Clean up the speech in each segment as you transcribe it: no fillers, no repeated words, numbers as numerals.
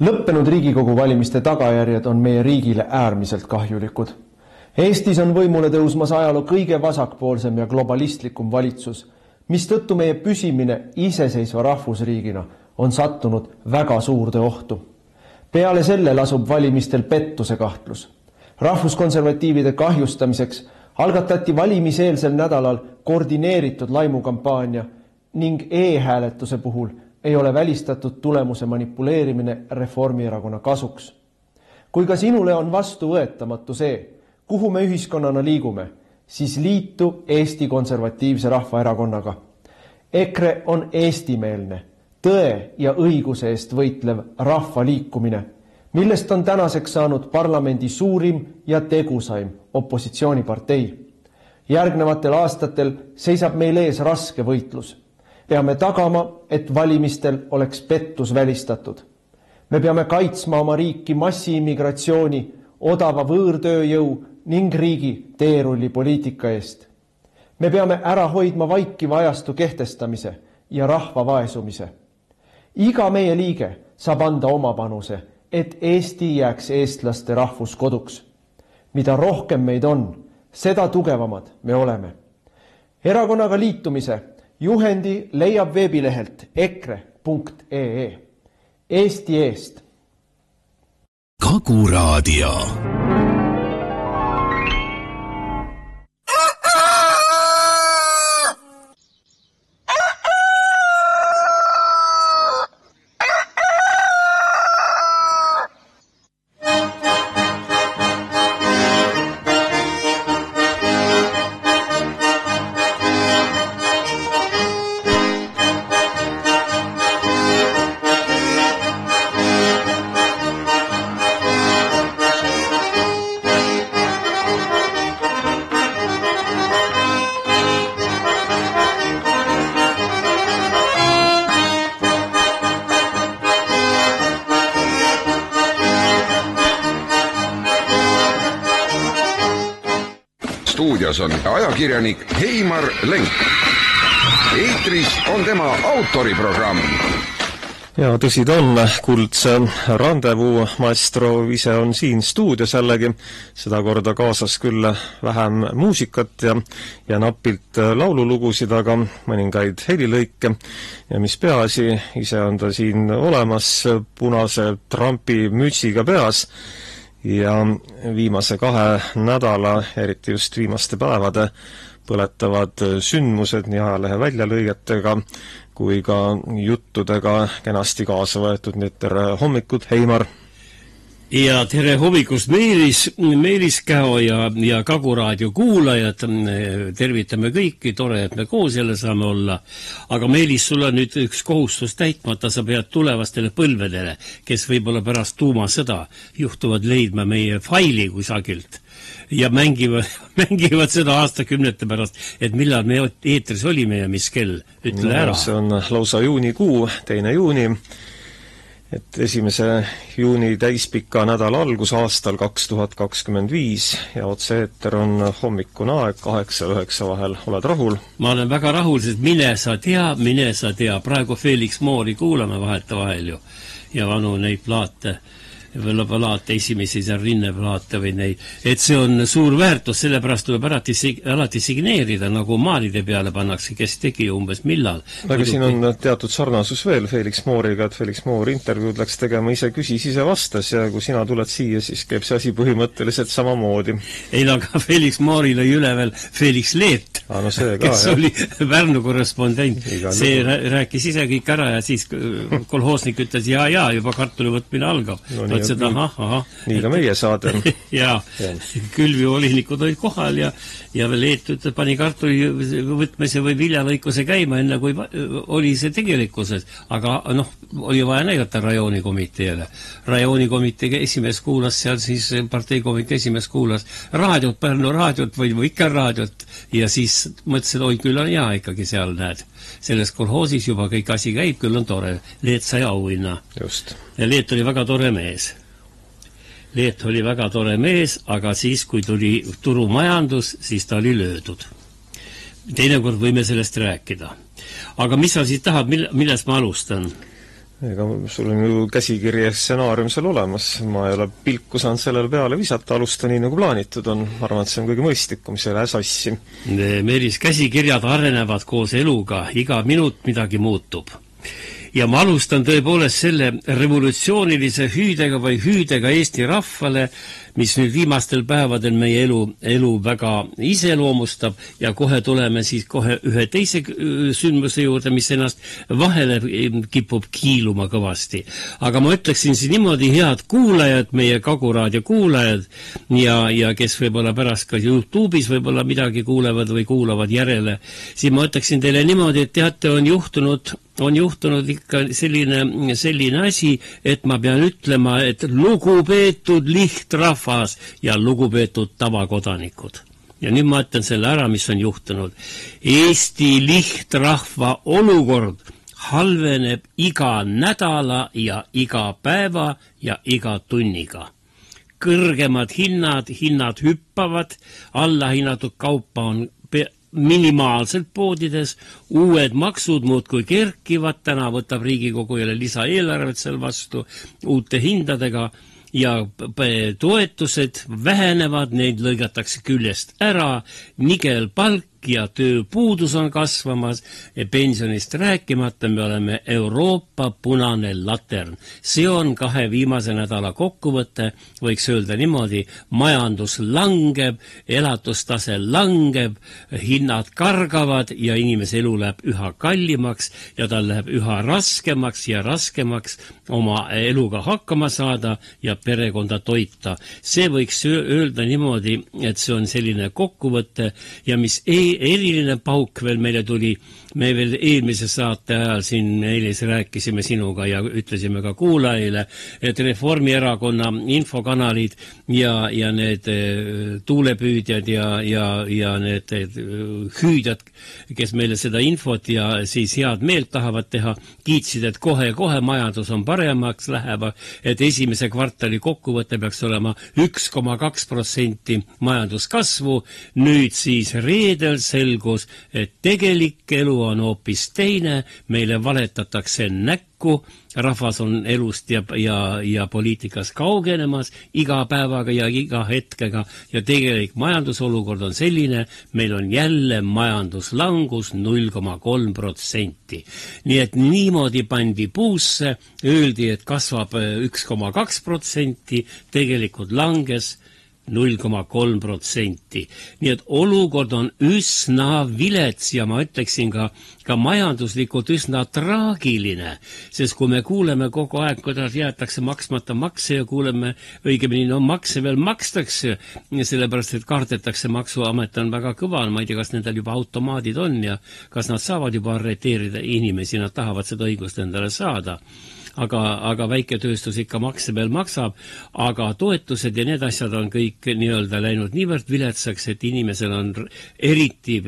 Lõppenud Riigikogu valimiste tagajärjed on meie riigile äärmiselt kahjulikud. Eestis on võimule tõusmas ajaloo kõige vasakpoolsem ja globalistlikum valitsus, mistõttu meie püsimine iseseisva rahvusriigina on sattunud väga suurde ohtu. Peale selle lasub valimistel pettuse kahtlus. Rahvuskonservatiivide kahjustamiseks algatati valimiseelsel nädalal koordineeritud laimukampaania ning e-hääletuse puhul ei ole välistatud tulemuse manipuleerimine Reformierakonna kasuks. Kui ka sinule on vastuvõetamatu see, kuhu me ühiskonnana liigume, siis liitu Eesti Konservatiivse Rahvaerakonnaga. EKRE on eestimeelne, tõe ja õiguse eest võitlev rahvaliikumine, millest on tänaseks saanud parlamendi suurim ja tegusaim opositsioonipartei. Järgnevatel aastatel seisab meil ees raske võitlus. Peame tagama, et valimistel oleks pettus välistatud. Me peame kaitsma oma riiki massiimmigratsiooni, odava võõrtööjõu ning riigi teerullipoliitika eest. Me peame ära hoidma vaikiva ajastu kehtestamise ja rahva vaesumise. Iga meie liige saab anda oma panuse, et Eesti jääks eestlaste rahvuskoduks. Mida rohkem meid on, seda tugevamad me oleme. Erakonnaga liitumise juhendi leiab veebilehelt ekre.ee. Eesti eest. Kagu Raadio. Stuudios on ajakirjanik Heimar Lenk. Eetris on tema autoriprogramm. Ja tõsi ta on, kuldse randevuu maestro ise on siin stuudios jällegi, seda korda kaasas küll vähem muusikat ja napilt laululugusid, aga mõningaid helilõike. Ja mis peaasi, ise on ta siin olemas punase Trumpi mütsiga peas. Ja viimase 2 nädala, eriti just viimaste päevade, põletavad sündmused nii ajalehe väljalõigetega kui ka juttudega kenasti kaasa võetud. Nii tere hommikut, Heimar! Ja tere hommikust Meelis Käo ja Kagu Raadio kuulajad. Tervitame kõiki, tore, et me koos jälle saame olla. Aga Meelis, sul on nüüd üks kohustus täitmata, sa pead tulevastele põlvedele, kes võib-olla pärast tuumasõda juhtuvad leidma meie faili kusagilt ja mängivad seda aastakümnete pärast, et millal me eetris olime ja mis kell, ütle ära. See on lausa juunikuu, 2. juuni. Et 1. juuni täispika nädala algus aastal 2025 ja otse-eeter on hommikune aeg 8-9 vahel. Oled rahul? Ma olen väga rahul, sest mine sa tea. Praegu Felix Moori kuulame vahetevahel ju ja vanu neid plaate, esimesi rinneplaate või neid, et see on suur väärtus, sellepärast tuleb alati signeerida, nagu maalide peale pannakse, kes tegi umbes millal. Aga siin on teatud sarnasus veel Felix Mooriga, et Felix Moor intervjuud läks tegema, ise küsis, ise vastas ja kui sina tuled siia, siis käib see asi põhimõtteliselt samamoodi. Ei, aga Felix Mooril oli üle veel Felix Leet, no see ka, kes oli Pärnu korrespondent. See rääkis ise kõik ära ja siis kolhoosnik ütles, ja juba kartuli võtmine algab. No, seda, nii ka meie saade. ja külvivolinikud olid kohal ja veel Leet pani kartuli võtmise või viljalõikuse käima, enne kui oli see tegelikkuses. Aga oli vaja näidata rajoonikomiteele. Rajoonikomitee esimees kuulas seal, siis parteikomitee esimees kuulas raadiot, Pärnu raadiot või ikka raadiot ja siis mõtlesin, oi, küll on hea ikkagi seal, näed. Selles kolhoosis juba kõik asi käib, küll on tore. Leet sai auhinna. Just. Ja Leet oli väga tore mees. Leet oli väga tore mees, aga siis, kui tuli turumajandus, siis ta oli löödud. Teinekord võime sellest rääkida. Aga mis sa siis tahad, millest ma alustan? ega sul on ju käsikiri ja stsenaarium seal olemas, ma ei ole pilku saanud sellele peale visata, alusta nii nagu plaanitud on, ma arvan, et see on kõige mõistlikum, see ei lähe sassi. Meelis, käsikirjad arenevad koos eluga, iga minut midagi muutub. Ja ma alustan tõepoolest selle revolutsioonilise hüüdega või hüüdega Eesti rahvale, mis nüüd viimastel päevadel meie elu väga iseloomustab ja kohe tuleme siis kohe ühe teise sündmuse juurde, mis ennast vahele kipub kiiluma kõvasti. Aga ma ütleksin siin niimoodi, head kuulajad, meie Kaguraadio kuulajad ja kes võib-olla pärast ka YouTube'is võib-olla midagi kuulevad või kuulavad järele, siis ma ütleksin teile niimoodi, et teate, on juhtunud ikka selline asi, et ma pean ütlema, et lugupeetud lihtrahvas ja lugupeetud tavakodanikud. Ja nüüd ma ütlen selle ära, mis on juhtunud. Eesti lihtrahva olukord halveneb iga nädala ja iga päeva ja iga tunniga. Kõrgemad hinnad hüppavad, allahinnatud kaupa on minimaalselt poodides, uued maksud muudkui kerkivad, täna võtab Riigikogu jälle lisaeelarvet seal vastu uute hindadega ja toetused vähenevad, neid lõigatakse küljest ära, nigel palk ja tööpuudus on kasvamas ja pensionist rääkimata me oleme Euroopa punane latern. See on 2 viimase nädala kokkuvõte, võiks öelda niimoodi, majandus langeb, elatustase langeb, hinnad kargavad ja inimese elu läheb üha kallimaks ja tal läheb üha raskemaks ja raskemaks oma eluga hakkama saada ja perekonda toita. See võiks öelda niimoodi, et see on selline kokkuvõte ja mis eriline pauk veel meile tuli. Me veel eelmise saate ajal siin eilis rääkisime sinuga ja ütlesime ka kuulajale, et Reformierakonna infokanalid ja need tuulepüüdjad ja need hüüdjad, kes meile seda infot ja siis head meelt tahavad teha, kiitsid, et kohe majandus on paremaks läheb, et esimese kvartali kokkuvõte peaks olema 1,2% majanduskasvu. Nüüd siis reedel selgus, et tegelik elu on hoopis teine, meile valetatakse näkku, rahvas on elust ja poliitikas kaugenemas iga päevaga ja iga hetkega ja tegelik majandusolukord on selline, meil on jälle majanduslangus 0,3%. Nii et niimoodi pandi puusse, öeldi, et kasvab 1,2%, tegelikult langes 0,3%. Nii et olukord on üsna vilets ja ma ütleksin ka majanduslikult üsna traagiline, sest kui me kuuleme kogu aeg, kuidas jäetakse maksmata makse ja kuuleme õigemini, makse veel makstakse, sellepärast, et kardetakse, maksuamet on väga kõva, ma ei tea, kas nendel juba automaadid on ja kas nad saavad juba arreteerida inimesi, nad tahavad seda õigust endale saada. Aga väiketööstus ikka makse veel maksab, aga toetused ja need asjad on kõik nii-öelda läinud niivõrd viletsaks, et inimesel on eriti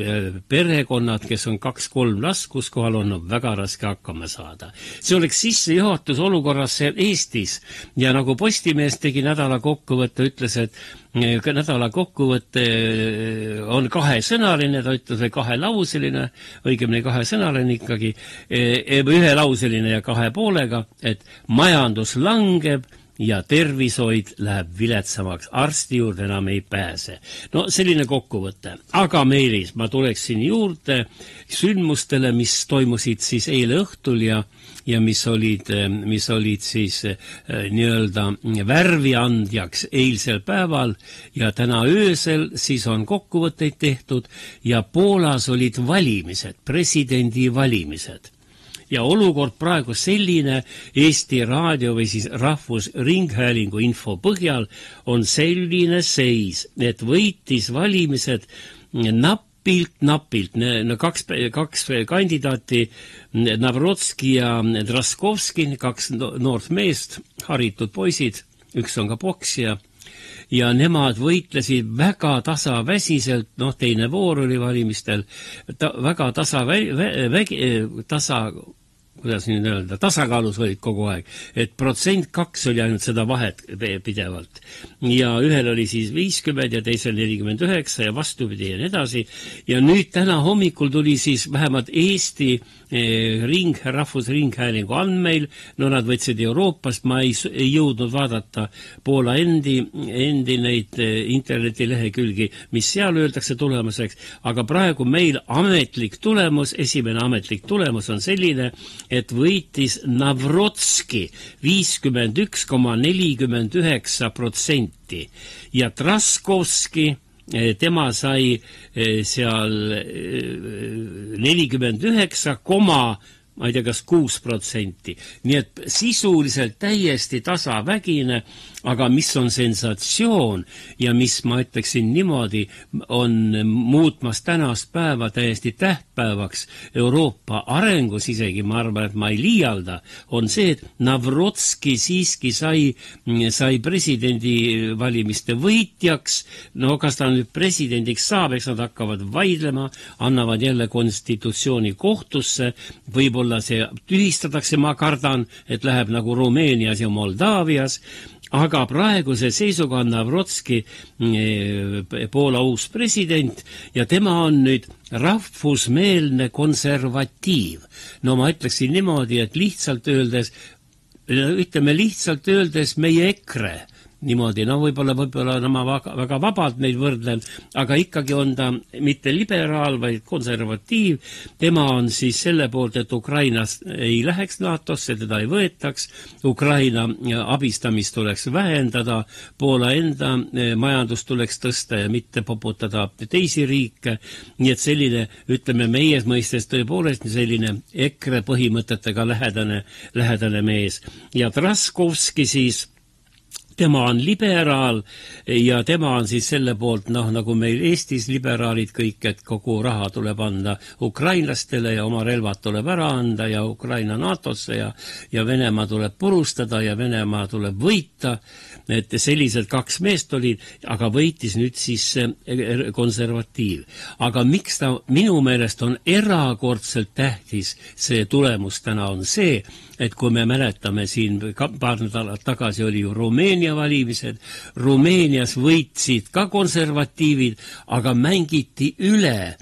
perekonnad, kes on 2-3 last, kus kohal on väga raske hakkama saada. See oleks sissejuhatus olukorrasse Eestis ja nagu Postimees tegi nädala kokkuvõtte, ütles, et nädala kokkuvõte on 2-sõnaline, ta ütles, või 2-lauseline, õigemini 2-sõnaline ikkagi, 1-lauseline ja 2 poolega, et majandus langeb ja tervishoid läheb viletsamaks, arsti juurde enam ei pääse. No selline kokkuvõte. Aga Meelis, ma tuleksin juurde sündmustele, mis toimusid siis eile õhtul ja mis olid siis nii-öelda värviandjaks eilsel päeval ja täna öösel siis on kokkuvõtteid tehtud ja Poolas olid valimised, presidendivalimised. Ja olukord praegu selline Eesti Raadio või siis Rahvusringhäälingu info põhjal on selline seis, et võitis valimised napilt, kaks kandidaati, Navrotski ja Draskovski, 2 noort meest, haritud poisid, üks on ka poksija, ja nemad võitlesid väga tasaväsiselt, teine voor oli valimistel, väga kuidas nüüd öelda, tasakaalus olid kogu aeg, et 2% oli ainult seda vahet pidevalt. Ja ühel oli siis 50 ja teisel 49 ja vastupidi ja nii edasi. Ja nüüd täna hommikul tuli siis vähemalt Eesti rahvusringhäälingu andmeil, no nad võtsid Euroopast, ma ei jõudnud vaadata Poola endi neid internetilehekülgi, mis seal öeldakse tulemuseks, aga praegu meil esimene ametlik tulemus on selline, et võitis Navrotski 51,49% ja Traskovski tema sai seal 49, ma ei tea, kas 6%. Nii et sisuliselt täiesti tasavägine, aga mis on sensatsioon ja mis, ma ütleksin niimoodi, on muutmas tänast päeva täiesti tähtpäevaks Euroopa arengus isegi, ma arvan, et ma ei liialda, on see, et Navrotski siiski sai presidendivalimiste võitjaks. No kas ta nüüd presidendiks saab, eks nad hakkavad vaidlema, annavad jälle konstitutsiooni kohtusse, võib-olla see tühistatakse, ma kardan, et läheb nagu Rumeenias ja Moldaavias, aga praeguse seisuga on Navrotski Poola uus president ja tema on nüüd rahvusmeelne konservatiiv. No ma ütleksin niimoodi, et lihtsalt öeldes meie EKRE, niimoodi, no võib-olla ma väga vabalt neid võrdlen, aga ikkagi on ta mitte liberaal, vaid konservatiiv. Tema on siis selle poolt, et Ukrainas ei läheks NATO-sse, teda ei võetaks, Ukraina abistamist tuleks vähendada, Poola enda majandust tuleks tõsta ja mitte poputada teisi riike. Nii et selline, ütleme meie mõistes tõepoolest selline EKRE põhimõtetega lähedane mees. Ja Traskovski siis, tema on liberaal ja tema on siis selle poolt, nagu meil Eestis liberaalid kõik, et kogu raha tuleb anda ukrainlastele ja oma relvad tuleb ära anda ja Ukraina NATO-sse ja Venemaa tuleb purustada ja Venemaa tuleb võita. Et sellised kaks meest olid, aga võitis nüüd siis konservatiiv. Aga miks ta minu meelest on erakordselt tähtis, see tulemus täna on see, et kui me mäletame siin paar nädalat tagasi oli ju Rumeenia valimised, Rumeenias võitsid ka konservatiivid, aga mängiti üle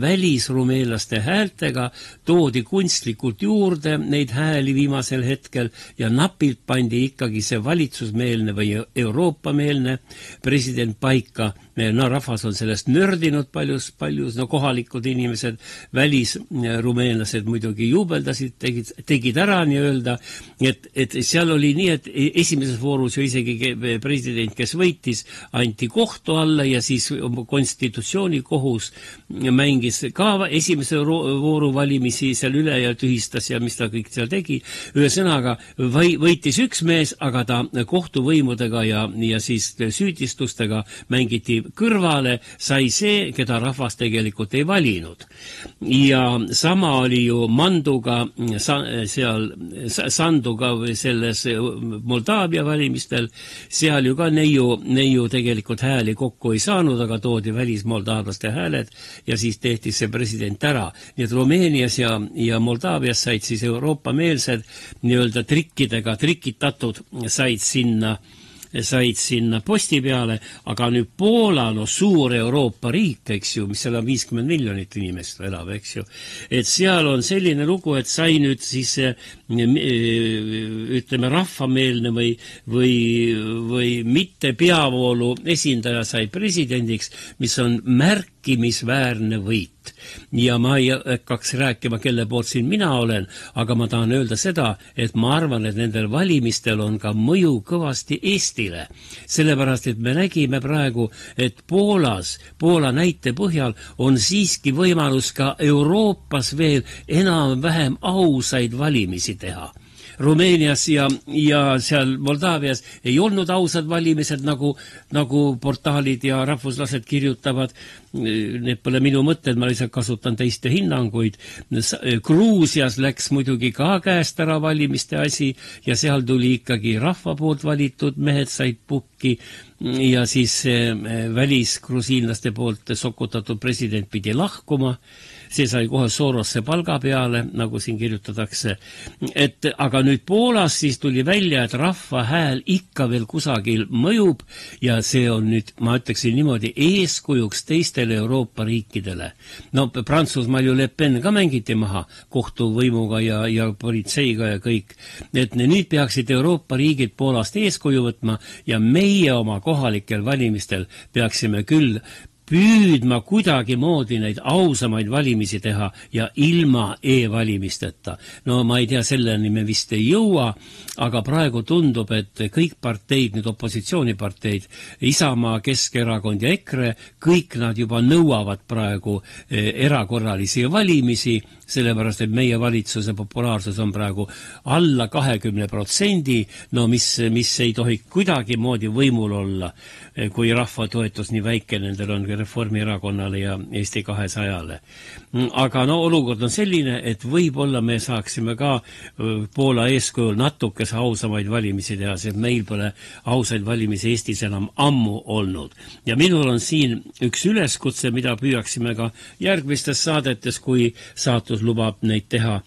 välisrumeenlaste häältega, toodi kunstlikult juurde neid hääli viimasel hetkel ja napilt pandi ikkagi see valitsusmeelne või Euroopa-meelne president paika. No rahvas on sellest nördinud paljus, kohalikud inimesed, välisrumeenlased muidugi juubeldasid, tegid ära nii-öelda, et seal oli nii, et esimeses voorus ju isegi president, kes võitis, anti kohtu alla ja siis konstitutsioonikohus mängis ka esimese vooru valimisi seal üle ja tühistas ja mis ta kõik seal tegi. Ühesõnaga võitis üks mees, aga ta kohtuvõimudega ja siis süüdistustega mängiti kõrvale, sai see, keda rahvas tegelikult ei valinud. Ja sama oli ju Manduga, Sanduga selles Moldaavia valimistel, seal ju ka neiu tegelikult hääli kokku ei saanud, aga toodi välismoldaavlaste hääled ja siis tehti see president ära. Nii et Rumeenias ja Moldaavias said siis Euroopa-meelsed nii-öelda trikitatud said sinna posti peale, aga nüüd Poola, suur Euroopa riik, eks ju, mis seal on 50 miljonit inimest elab, eks ju, et seal on selline lugu, et sai nüüd siis ütleme rahvameelne või mitte peavoolu esindaja sai presidendiks, mis on märkimisväärne võit. Ja ma ei hakkaks rääkima, kelle poolt siin mina olen, aga ma tahan öelda seda, et ma arvan, et nendel valimistel on ka mõju kõvasti Eestile. Sellepärast, et me nägime praegu, et Poola näite põhjal on siiski võimalus ka Euroopas veel enam-vähem ausaid valimisi teha. Rumeenias ja seal Moldaavias ei olnud ausad valimised, nagu portaalid ja rahvuslased kirjutavad. Need pole minu mõtted, ma lihtsalt kasutan teiste hinnanguid. Gruusias läks muidugi ka käest ära valimiste asi ja seal tuli ikkagi rahva poolt valitud mehed said pukki ja siis välisgrusiinlaste poolt sokutatud president pidi lahkuma. see sai kohe Sorosse palga peale, nagu siin kirjutatakse. Aga nüüd Poolas siis tuli välja, et rahva hääl ikka veel kusagil mõjub ja see on nüüd, ma ütleksin niimoodi, eeskujuks teistele Euroopa riikidele. No Prantsusmaal ju Le Pen ka mängiti maha kohtuvõimuga ja politseiga ja kõik. Et nüüd peaksid Euroopa riigid Poolast eeskuju võtma ja meie oma kohalikel valimistel peaksime küll püüdma kuidagi moodi neid ausamaid valimisi teha ja ilma e-valimisteta. No ma ei tea, selleni me vist ei jõua, aga praegu tundub, et kõik parteid, nüüd opositsiooniparteid, Isamaa, Keskerakond ja EKRE, kõik nad juba nõuavad praegu erakorralisi valimisi, sellepärast, et meie valitsuse populaarsus on praegu alla 20%, no mis ei tohi kuidagi moodi võimul olla, kui rahva toetus nii väike nendel on Reformierakonnale ja Eesti 200-le. Aga no olukord on selline, et võib-olla me saaksime ka Poola eeskujul natukese ausamaid valimisi teha, sest meil pole ausaid valimisi Eestis enam ammu olnud. Ja minul on siin üks üleskutse, mida püüaksime ka järgmistes saadetes, kui saatus lubab neid teha,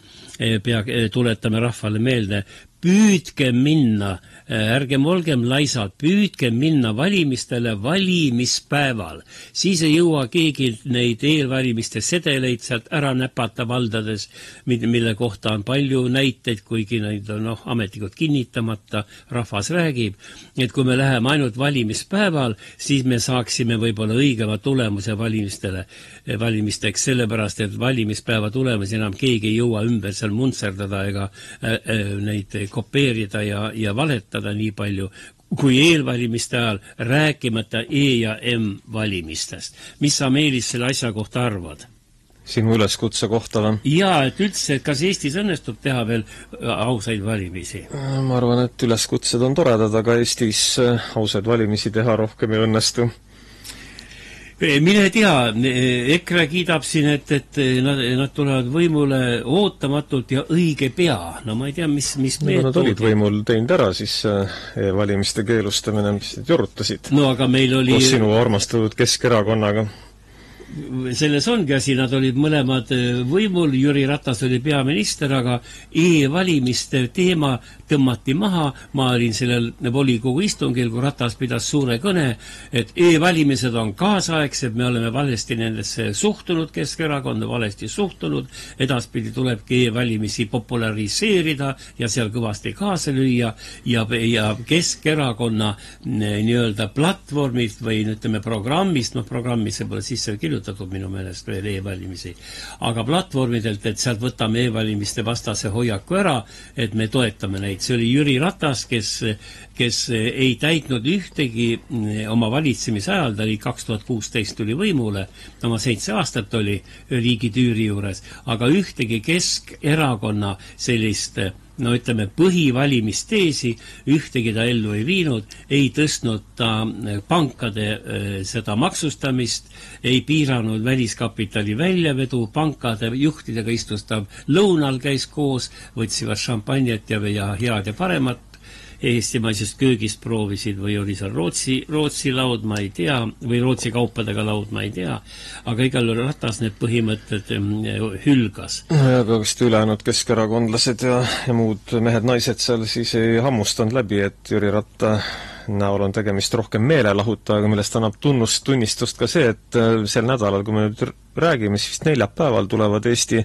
tuletame rahvale meelde, püüdke minna, ärgem olgem laisad, püüdke minna valimistele valimispäeval. Siis ei jõua keegi neid eelvalimiste sedeleid sealt ära näpata valdades, mille kohta on palju näiteid, kuigi neid on ametlikult kinnitamata, rahvas räägib. Et kui me läheme ainult valimispäeval, siis me saaksime võib-olla õigema tulemuse valimisteks, sellepärast, et valimispäeva tulemus enam keegi ei jõua ümber seal muntserdada ega neid kopeerida ja valetada nii palju, kui eelvalimiste ajal, rääkimata E- ja M-valimistest. Mis sa, Meelis, selle asja kohta arvad? Sinu üleskutse kohta või? Jaa, et üldse, kas Eestis õnnestub teha veel ausaid valimisi? Ma arvan, et üleskutsed on toredad, aga Eestis ausaid valimisi teha rohkem ei õnnestu. Mine tea, EKRE kiidab siin, et nad tulevad võimule ootamatult ja õige pea. No ma ei tea, mis nad olid võimul teinud ära, siis valimiste keelustamine, mis nad jorutasid. No aga meil oli... Koos sinu armastatud Keskerakonnaga. Selles ongi asi, nad olid mõlemad võimul, Jüri Ratas oli peaminister, aga e-valimiste teema tõmmati maha. Ma olin sellel volikogu istungil, kui Ratas pidas suure kõne, et e-valimised on kaasaegsed, me oleme valesti nendesse suhtunud, Keskerakond on valesti suhtunud, edaspidi tulebki e-valimisi populariseerida ja seal kõvasti kaasa lüüa ja Keskerakonna nii-öelda platvormist või ütleme programmist, programmisse pole sisse kirjutatud minu meelest veel e-valimisi, aga platvormidelt, et sealt võtame e-valimiste vastase hoiaku ära, et me toetame neid. See oli Jüri Ratas, kes ei täitnud ühtegi oma valitsemise ajal, ta oli 2016 tuli võimule, oma 7 aastat oli riigitüüri juures, aga ühtegi Keskerakonna sellist ütleme, põhivalimisteesi, ühtegi ta ellu ei viinud, ei tõstnud ta pankade seda maksustamist, ei piiranud väliskapitali väljavedu, pankade juhtidega istus ta lõunal, käis koos, võtsivad šampanjat ja head ja paremat eestimaisest köögist proovisid või oli seal Rootsi laud, ma ei tea, või Rootsi kaupadega laud, ma ei tea, aga igal Ratas need põhimõtted hülgas. Ja aga vist ülejäänud keskerakondlased ja muud mehed-naised seal siis ei hammustanud läbi, et Jüri Ratta näol on tegemist rohkem meelelahutajaga, millest annab tunnistust ka see, et sel nädalal, kui me nüüd räägime, siis neljapäeval tulevad Eesti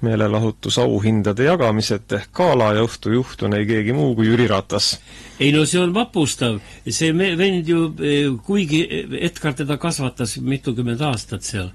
meelelahutusauhindade jagamised ehk gala ja õhtujuht on ei keegi muu kui Jüri Ratas. Ei no see on vapustav. See vend ju, kuigi Edgar teda kasvatas mitukümmend aastat seal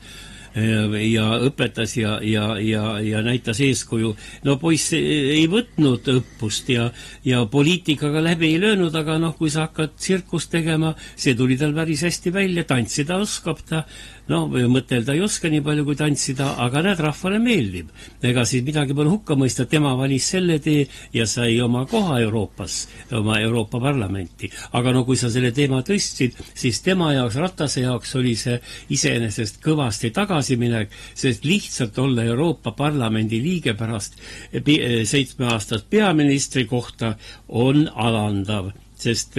ja õpetas ja näitas eeskuju. No poiss ei võtnud õppust ja poliitikaga läbi ei löönud, aga kui sa hakkad tsirkust tegema, see tuli tal päris hästi välja, tantsida oskab ta, mõtelda ei oska nii palju kui tantsida, aga näed, rahvale meeldib. Ega siis midagi pole hukka mõista, tema valis selle tee ja sai oma koha Euroopas, oma Euroopa Parlamenti. Aga kui sa selle teema tõstsid, siis tema jaoks, Ratase jaoks oli see iseenesest kõvasti tagasiminek, sest lihtsalt olla Euroopa Parlamendi liige pärast 7 aastat peaministri kohta on alandav. sest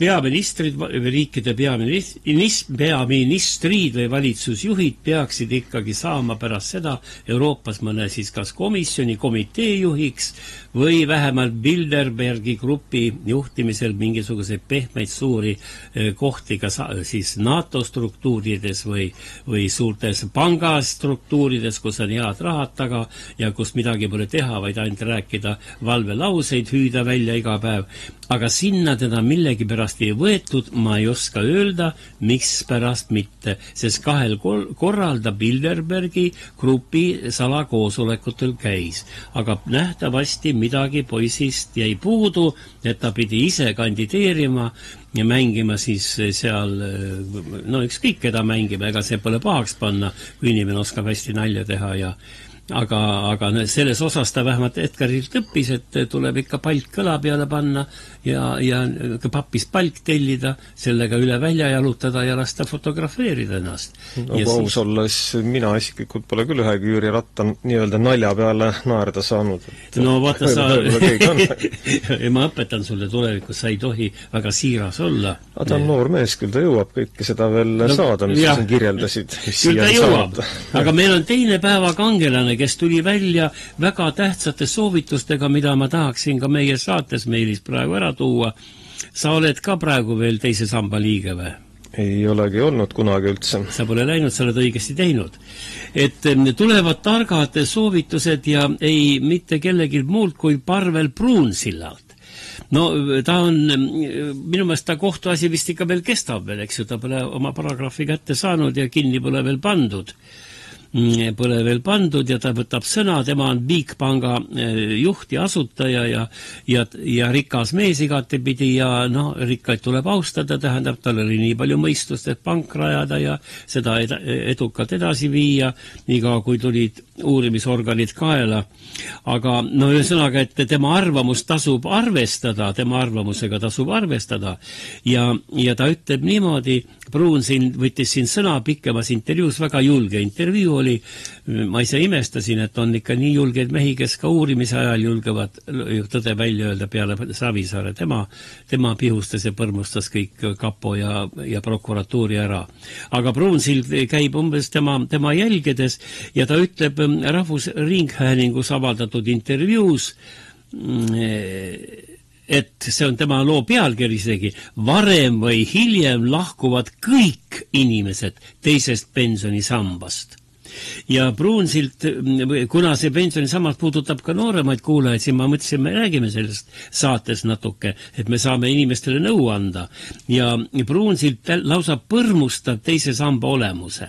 peaministrid, riikide peaministrid või valitsusjuhid peaksid ikkagi saama pärast seda Euroopas mõne siis kas komisjoni, komitee juhiks või vähemalt Bilderbergi grupi juhtimisel mingisuguseid pehmeid suuri kohti ka siis NATO struktuurides või suurtes pangastruktuurides, kus on head rahad taga ja kus midagi pole teha, vaid ainult rääkida valvelauseid, hüüda välja iga päev. Aga sinna teda millegipärast ei võetud, ma ei oska öelda, miks pärast mitte, sest 2 korral ta Bilderbergi grupi salakoosolekutel käis. Aga nähtavasti midagi poisist jäi puudu, et ta pidi ise kandideerima ja mängima siis seal, no ükskõik keda mängima, ega see pole pahaks panna, kui inimene oskab hästi nalja teha ja aga selles osas ta vähemalt Edgarilt õppis, et tuleb ikka palk kõla peale panna ja papis palk tellida, sellega üle välja jalutada ja lasta fotografeerida ennast. No aus olles mina isiklikult pole küll ühegi Jüri Ratta nii-öelda nalja peale naerda saanud. No vaata sa, ma õpetan sulle tulevikus, sa ei tohi väga siiras olla. Ta on noor mees, küll ta jõuab kõike seda veel saada, mis sa siin kirjeldasid. Küll ta jõuab, aga meil on teine päeva kangelane, kes tuli välja väga tähtsate soovitustega, mida ma tahaksin ka meie saates meilis praegu ära tuua. Sa oled ka praegu veel teise samba liige või? Ei olegi olnud kunagi üldse. Sa pole läinud, sa oled õigesti teinud. Et tulevad targad soovitused ja ei mitte kellegi muult kui Parvel Pruunsillalt. No ta on, minu meelest ta kohtuasi vist ikka veel kestab veel, eks ju, ta pole oma paragrahvi kätte saanud ja kinni pole veel pandud ja ta võtab sõna, tema on Bigpanga juht ja asutaja ja rikas mees igatepidi ja rikkaid tuleb austada, tähendab, tal oli nii palju mõistust, et pank rajada ja seda edukalt edasi viia, niikaua kui tulid uurimisorganid kaela. Aga ühesõnaga, et tema arvamus tasub arvestada, tema arvamusega tasub arvestada ja ta ütleb niimoodi, Pruunsild võttis siin sõna pikemas intervjuus, väga julge intervjuu oli, ma ise imestasin, et on ikka nii julgeid mehi, kes ka uurimise ajal julgevad tõde välja öelda peale Savisaare. Tema pihustas ja põrmustas kõik kapo ja prokuratuuri ära. Aga Pruunsild käib umbes tema jälgedes ja ta ütleb Rahvusringhäälingus avaldatud intervjuus, et see on tema loo pealkiri isegi, varem või hiljem lahkuvad kõik inimesed teisest pensionisambast. Ja Pruunsild, kuna see pensionisammas puudutab ka nooremaid kuulajaid, siis ma mõtlesin, me räägime sellest saates natuke, et me saame inimestele nõu anda. Ja Pruunsild lausa põrmustab teise samba olemuse.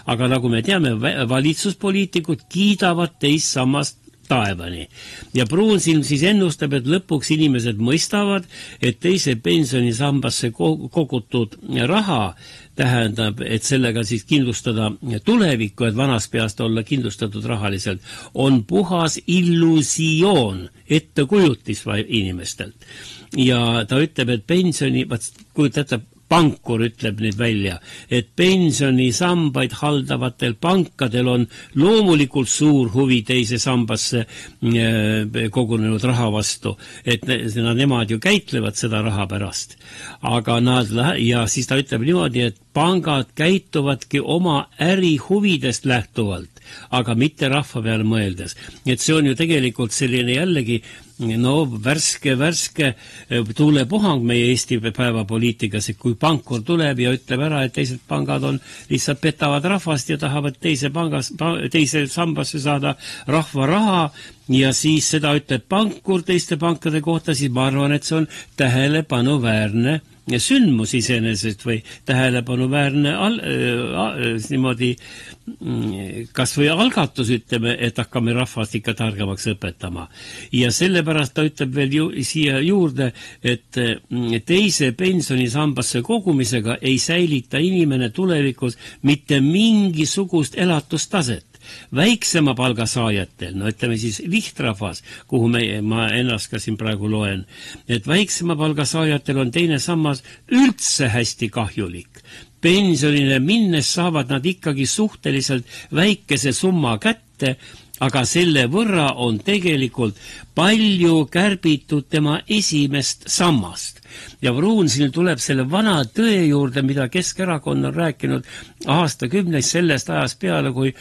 Aga nagu me teame, valitsuspoliitikud kiidavad teist sammast taevani. Ja Pruunsild siis ennustab, et lõpuks inimesed mõistavad, et teise pensionisambasse kogutud raha tähendab, et sellega siis kindlustada tulevikku, et vanast peast olla kindlustatud rahaliselt, on puhas illusioon, ettekujutis inimestelt. Ja ta ütleb, et pensioni, kujutab, pankur ütleb nüüd välja, et pensionisambaid haldavatel pankadel on loomulikult suur huvi teise sambasse kogunenud raha vastu, et nemad ju käitlevad seda raha pärast. Aga ja siis ta ütleb niimoodi, et pangad käituvadki oma ärihuvidest lähtuvalt, aga mitte rahva peale mõeldes. Et see on ju tegelikult selline jällegi värske tuulepuhang meie Eesti päevapoliitikas, et kui pankur tuleb ja ütleb ära, et teised pangad on lihtsalt petavad rahvast ja tahavad teise sambasse saada rahva raha ja siis seda ütleb pankur teiste pankade kohta, siis ma arvan, et see on tähelepanuväärne sündmus iseenesest või tähelepanuväärne niimoodi kas või algatus, ütleme, et hakkame rahvast ikka targemaks õpetama. Ja sellepärast ta ütleb veel siia juurde, et teise pensionisambasse kogumisega ei säilita inimene tulevikus mitte mingisugust elatustaset. Väiksema palgasaajatel, ütleme siis lihtrahvas, kuhu ma ennast ka siin praegu loen, et väiksema palgasaajatel on teine sammas üldse hästi kahjulik. Pensionile minnes saavad nad ikkagi suhteliselt väikese summa kätte, aga selle võrra on tegelikult palju kärbitud tema esimest sammast. Ja Pruunsild tuleb selle vana tõe juurde, mida Keskerakond on rääkinud aastakümneid sellest ajast peale, kui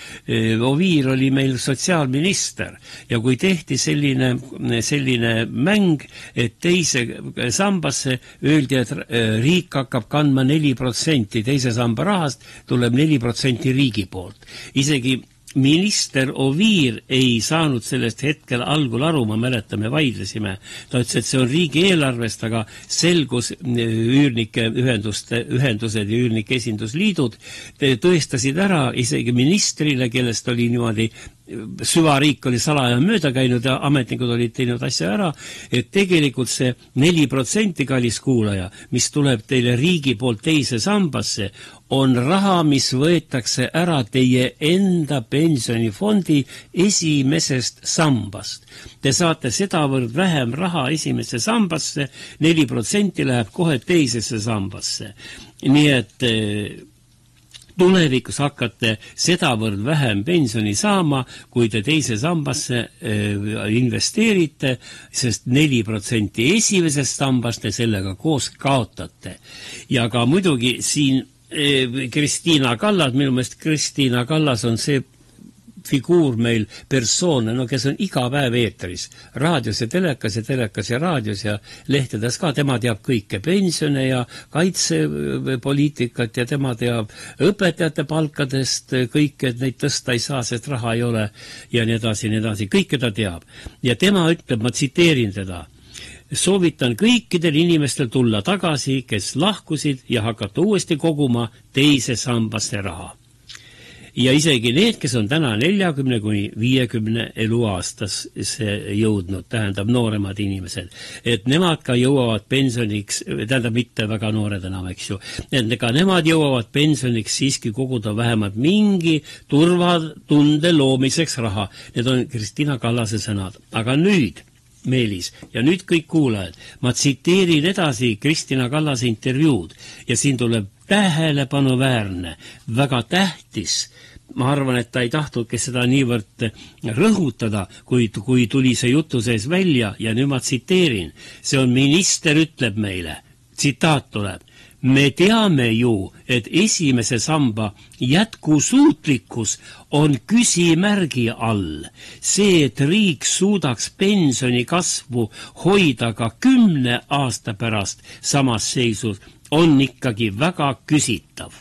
Oviir oli meil sotsiaalminister ja kui tehti selline mäng, et teise sambasse öeldi, et riik hakkab kandma 4%, teise samba rahast tuleb 4% riigi poolt. Isegi minister Oviir ei saanud sellest hetkel algul aru, ma mäletan, me vaidlesime. Ta ütles, et see on riigieelarvest, aga selgus üürnike ühendused ja üürnike esindusliidud tõestasid ära isegi ministrile, kellest oli niimoodi süvariik oli salaja mööda käinud ja ametnikud olid teinud asja ära, et tegelikult see 4% kallis kuulaja, mis tuleb teile riigi poolt teise sambasse, on raha, mis võetakse ära teie enda pensionifondi esimesest sambast. Te saate sedavõrd vähem raha esimesse sambasse, 4% läheb kohe teisesse sambasse. Nii et tulevikus hakkate sedavõrd vähem pensioni saama, kui te teise sambasse investeerite, sest 4% esimesest sambast te sellega koos kaotate. Ja ka muidugi siin Kristiina Kallas, minu meelest Kristiina Kallas on see figuur meil, persoon, no kes on iga päev eetris, raadios ja telekas ja raadios ja lehtedes ka, tema teab kõike, pensione ja kaitsepoliitikat ja tema teab õpetajate palkadest kõike, et neid tõsta ei saa, sest raha ei ole ja nii edasi, kõike ta teab. Ja tema ütleb, ma tsiteerin teda, soovitan kõikidel inimestel tulla tagasi, kes lahkusid ja hakata uuesti koguma teise sambasse raha. Ja isegi need, kes on täna 40–50 eluaastasse jõudnud, tähendab nooremad inimesed, et nemad ka jõuavad pensioniks, tähendab mitte väga noored enam, eks ju, et ka nemad jõuavad pensioniks siiski koguda vähemalt mingi turvatunde loomiseks raha. Need on Kristiina Kallase sõnad. Aga nüüd, Meelis, ja nüüd kõik kuulajad, ma tsiteerin edasi Kristiina Kallase intervjuud ja siin tuleb tähelepanuväärne, väga tähtis. Ma arvan, et ta ei tahtnudki seda niivõrd rõhutada, kui tuli see jutu sees välja ja nüüd ma tsiteerin. See on minister ütleb meile, tsitaat tuleb. Me teame ju, et esimese samba jätkusuutlikkus on küsimärgi all. See, et riik suudaks pensioni kasvu hoida ka 10 aasta pärast samas seisus, on ikkagi väga küsitav.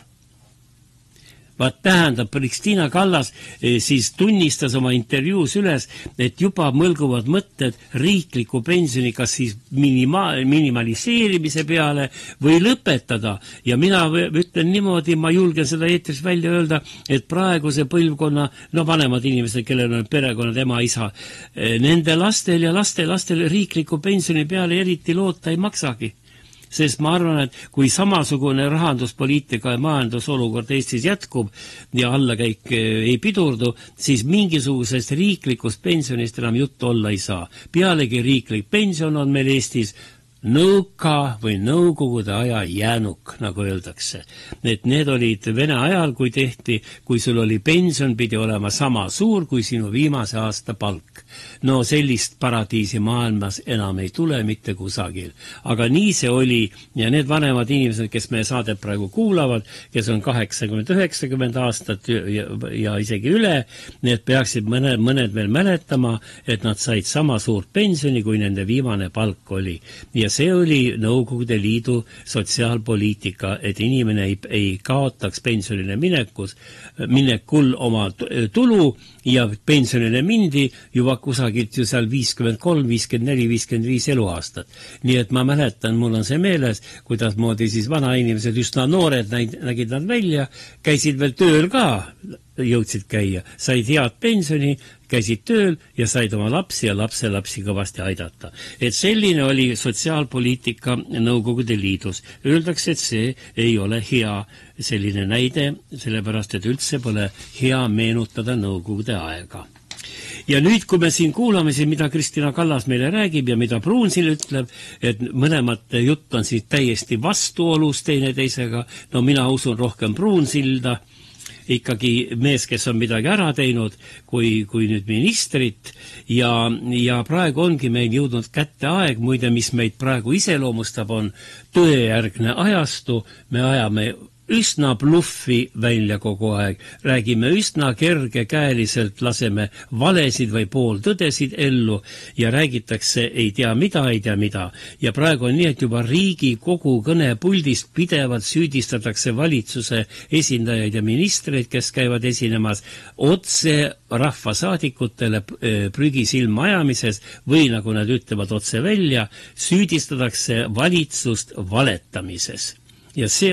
Vaat tähendab, Kristiina Kallas siis tunnistas oma intervjuus üles, et juba mõlguvad mõtted riikliku pensioni kas siis minimaliseerimise peale või lõpetada. Ja mina ütlen niimoodi, ma julgen seda eetris välja öelda, et praeguse põlvkonna, vanemad inimesed, kellel on perekonnad, ema, isa, nende lastel ja lastel riikliku pensioni peale eriti loota ei maksagi. Sest ma arvan, et kui samasugune rahanduspoliitika ja majandusolukord Eestis jätkub ja allakäik ei pidurdu, siis mingisugusest riiklikust pensionist enam juttu olla ei saa. Pealegi riiklik pension on meil Eestis nõuka või nõukogude aja jäänuk, nagu öeldakse. Et need olid Vene ajal, kui sul oli pension, pidi olema sama suur kui sinu viimase aasta palk. No sellist paradiisi maailmas enam ei tule mitte kusagil. Aga nii see oli ja need vanemad inimesed, kes meie saadet praegu kuulavad, kes on 80-90 aastat ja isegi üle, need peaksid mõned veel mäletama, et nad said sama suurt pensioni, kui nende viimane palk oli. Ja see oli Nõukogude Liidu sotsiaalpoliitika, et inimene ei kaotaks pensionile minekul oma tulu ja pensionile mindi juba kusagilt ju seal 53, 54, 55 eluaastat. Nii et ma mäletan, mul on see meeles, kuidas moodi siis vana inimesed, üsna noored nägid nad välja, käisid veel tööl ka, jõudsid käia, said head pensioni, käisid tööl ja said oma lapsi ja lapselapsi kõvasti aidata. Et selline oli sotsiaalpoliitika Nõukogude Liidus. Öeldakse, et see ei ole hea selline näide, sellepärast, et üldse pole hea meenutada Nõukogude aega. Ja nüüd, kui me siin kuulame, mida Kristiina Kallas meile räägib ja mida Pruunsild ütleb, et mõlemad jutt on siis täiesti vastuolus teineteisega, no mina usun rohkem Pruunsilda, ikkagi mees, kes on midagi ära teinud, kui nüüd ministrit ja praegu ongi meil jõudnud kätte aeg, muide, mis meid praegu iseloomustab, on tõejärgne ajastu, me ajame üsna bluffi välja kogu aeg, räägime üsna kergekäeliselt, laseme valesid või pooltõdesid ellu ja räägitakse ei tea mida. Ja praegu on nii, et juba Riigikogu kõnepuldist pidevalt süüdistatakse valitsuse esindajaid ja ministreid, kes käivad esinemas otse rahvasaadikutele prügi silma ajamises või nagu nad ütlevad otse välja, süüdistatakse valitsust valetamises. Ja see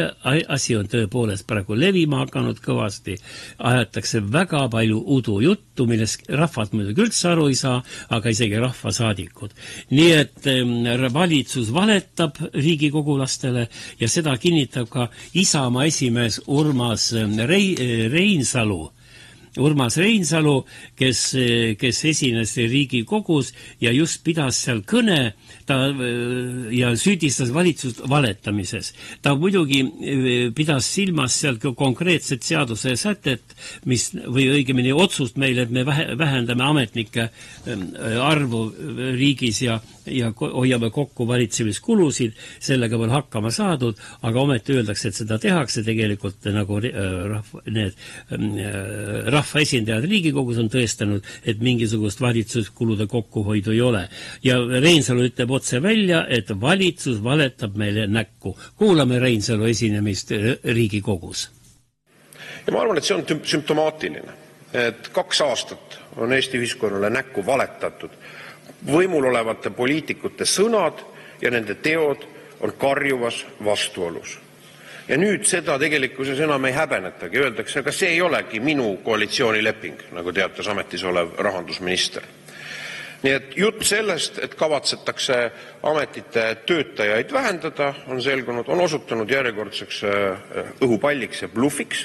asi on tõepoolest praegu levima hakanud kõvasti, ajatakse väga palju udujuttu, millest rahvas muidugi üldse aru ei saa, aga isegi rahvasaadikud. Nii et valitsus valetab riigikogulastele ja seda kinnitab ka Isamaa esimees Urmas Reinsalu, kes esines Riigikogus ja just pidas seal kõne ja süüdistas valitsust valetamises. Ta muidugi pidas silmas seal konkreetset seaduse sätet, või õigemini otsust meile, et me vähendame ametnike arvu riigis ja hoiame kokku valitsemiskulusid, sellega veel hakkama saadud, aga ometi öeldakse, et seda tehakse tegelikult nagu need rahvaesindajad Riigikogus on tõestanud, et mingisugust valitsuskulude kokkuhoidu ei ole. Ja Reinsalu ütleb otse välja, et valitsus valetab meile näkku. Kuulame Reinsalu esinemist Riigikogus. Ja ma arvan, et see on sümptomaatiline, et 2 aastat on Eesti ühiskonnale näkku valetatud. Võimul olevate poliitikute sõnad ja nende teod on karjuvas vastuolus. Ja nüüd seda tegelikkuses enam ei häbenetagi, öeldakse, aga see ei olegi minu koalitsioonileping, nagu teatas ametis olev rahandusminister. Nii et jutt sellest, et kavatsetakse ametite töötajaid vähendada, on selgunud, on osutunud järjekordseks õhupalliks ja bluffiks,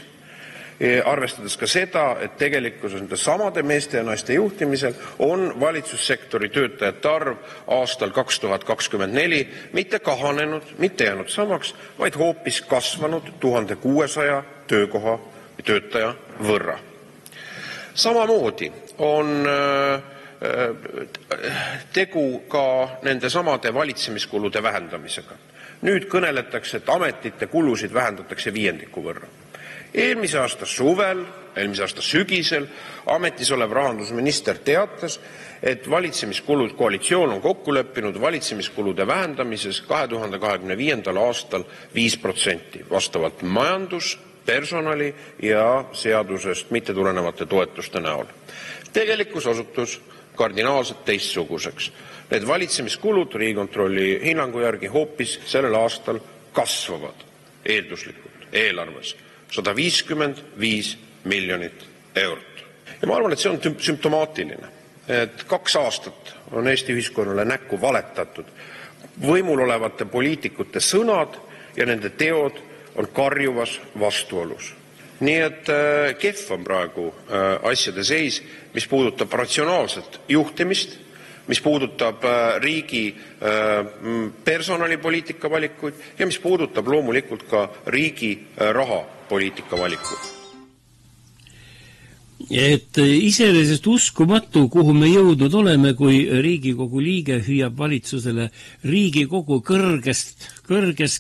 arvestades ka seda, et tegelikkuses nende samade meeste ja naiste juhtimisel on valitsussektori töötajate arv aastal 2024 mitte kahanenud, mitte jäänud samaks, vaid hoopis kasvanud 1600 töökoha või töötaja võrra. Samamoodi on tegu ka nende samade valitsemiskulude vähendamisega. Nüüd kõneletakse, et ametite kulusid vähendatakse 5% võrra. Eelmise aasta suvel, eelmise aasta sügisel ametis olev rahandusminister teatas, et valitsemiskulud, koalitsioon on kokku leppinud valitsemiskulude vähendamises 2025. aastal 5%, vastavalt majandus, personali ja seadusest mitte tulenevate toetuste näol. Tegelikkus osutus kardinaalselt teistsuguseks. Need valitsemiskulud Riigikontrolli hinnangu järgi hoopis sellel aastal kasvavad eelduslikult eelarves 155 miljonit eurot. Ja ma arvan, et see on sümptomaatiline, et 2 aastat on Eesti ühiskonnale näkku valetatud. Võimul olevate poliitikute sõnad ja nende teod on karjuvas vastuolus. Nii et kehv on praegu asjade seis, mis puudutab ratsionaalset juhtimist, mis puudutab riigi personalipoliitika valikuid ja mis puudutab loomulikult ka riigi rahapoliitika valikuid. Et iseenesest uskumatu, kuhu me jõudnud oleme, kui Riigikogu liige hüüab valitsusele Riigikogu kõrgest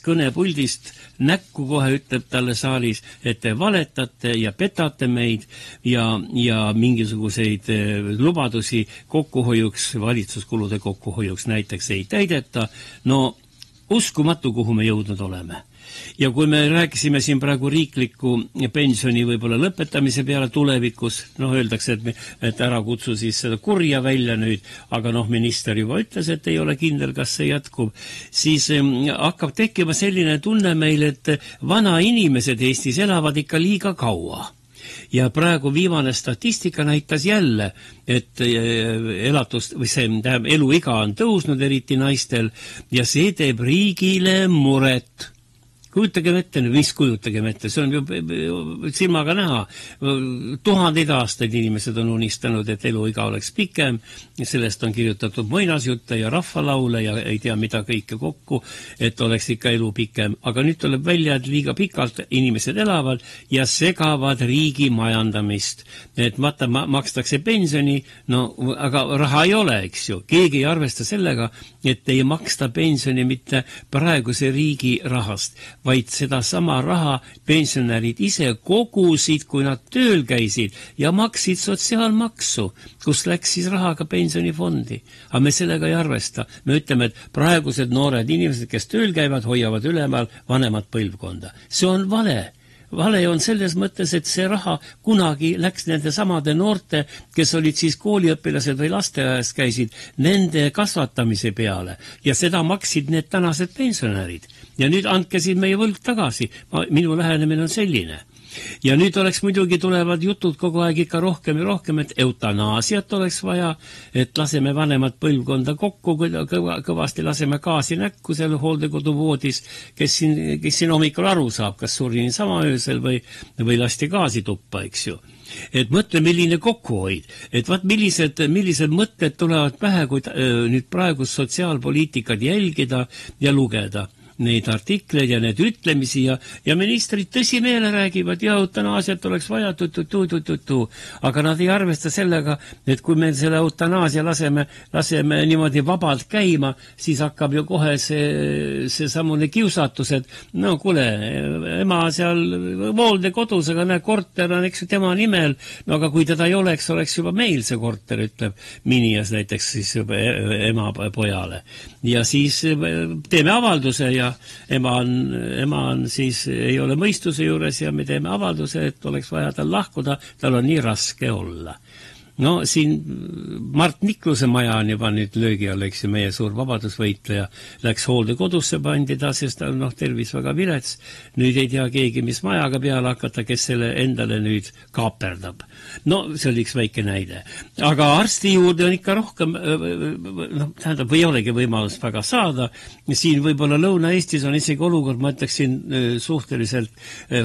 kõnepuldist näkku, kohe ütleb talle saalis, et te valetate ja petate meid ja mingisuguseid lubadusi kokkuhoiuks, valitsuskulude kokkuhoiuks näiteks ei täideta. No uskumatu, kuhu me jõudnud oleme. Ja kui me rääkisime siin praegu riikliku pensioni võib-olla lõpetamise peale tulevikus, öeldakse, et ära kutsu siis seda kurja välja nüüd, aga minister juba ütles, et ei ole kindel, kas see jätkub, siis hakkab tekkima selline tunne meil, et vana inimesed Eestis elavad ikka liiga kaua. Ja praegu viimane statistika näitas jälle, et eluiga on tõusnud, eriti naistel, ja see teeb riigile muret. Kujutagem ette, mis kujutagem ette, see on ju silmaga näha. 1000 aastaid inimesed on unistanud, et eluiga oleks pikem, sellest on kirjutatud muinasjutte ja rahvalaule ja ei tea mida kõike kokku, et oleks ikka elu pikem. Aga nüüd tuleb välja, et liiga pikalt inimesed elavad ja segavad riigi majandamist. Et makstakse pensioni, no aga raha ei ole, eks ju. Keegi ei arvesta sellega, et ei maksta pensioni mitte praeguse riigi rahast, vaid seda sama raha pensionärid ise kogusid, kui nad tööl käisid ja maksid sotsiaalmaksu, kus läks siis rahaga pensionifondi. Aga me sellega ei arvesta. Me ütleme, et praegused noored inimesed, kes tööl käivad, hoiavad ülemal vanemat põlvkonda. See on vale. Vale on selles mõttes, et see raha kunagi läks nende samade noorte, kes olid siis kooliõpilased või lasteaias käisid, nende kasvatamise peale. Ja seda maksid need tänased pensionärid. Ja nüüd andke siin meie võlg tagasi. Minu lähenemine on selline. Ja nüüd oleks muidugi tulevad jutud kogu aeg ikka rohkem ja rohkem, et eutanaasiat oleks vaja, et laseme vanemat põlvkonda kokku, kõvasti laseme gaasi näkku selle hooldekoduvoodis, kes siin hommikul aru saab, kas suri sama öösel või lasti gaasi tuppa, eks ju. Et mõtle, milline kokkuhoid, et vaat millised mõtted tulevad pähe, kui nüüd praegust sotsiaalpoliitikat jälgida ja lugeda. Neid artikleid ja need ütlemisi ja ministrid tõsimeele räägivad ja eutanaasiat oleks vaja aga nad ei arvesta sellega, et kui me selle eutanaasia laseme niimoodi vabalt käima, siis hakkab ju kohe see samune kiusatus, et no kuule, ema seal hooldekodus, aga näe, korter on eks tema nimel, no aga kui teda ei oleks juba meil see korter, ütleb Minias näiteks siis ema pojale. Ja siis teeme avalduse ja ema on siis ei ole mõistuse juures ja me teeme avalduse, et oleks vaja tal lahkuda, tal on nii raske olla. No siin Mart Nikluse maja on juba nüüd löögi all, eks ju, meie suur vabadusvõitleja läks hooldekodusse pandi ta, sest ta on tervis väga vilets. Nüüd ei tea keegi, mis majaga peale hakata, kes selle endale nüüd kaaperdab. No see oli üks väike näide. Aga arsti juurde on ikka rohkem, tähendab, või olegi võimalust väga saada. Siin võib-olla Lõuna-Eestis on isegi olukord, ma ütleksin, suhteliselt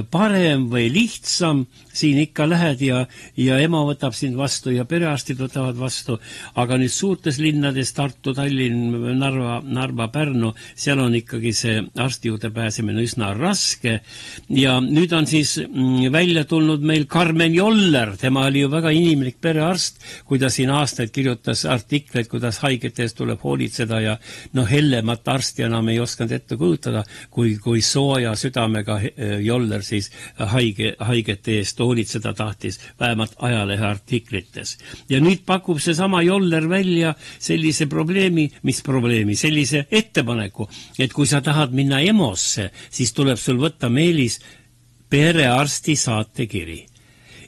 parem või lihtsam. Siin ikka lähed ja ema võtab sind vastu ja perearstid võtavad vastu, aga nüüd suurtes linnades, Tartu, Tallinn, Narva, Pärnu, seal on ikkagi see arsti juurde pääsemine üsna raske ja nüüd on siis välja tulnud meil Karmen Joller, tema oli ju väga inimlik perearst, kui ta siin aastaid kirjutas artikleid, kuidas haigete eest tuleb hoolitseda ja hellemat arsti enam ei osanud ette kujutada, kui sooja südamega Joller siis haigete eest hoolitseda tahtis, vähemalt ajalehe artiklites. Ja nüüd pakub see sama Joller välja sellise sellise ettepaneku, et kui sa tahad minna EMO-sse, siis tuleb sul võtta meelis perearsti saatekiri.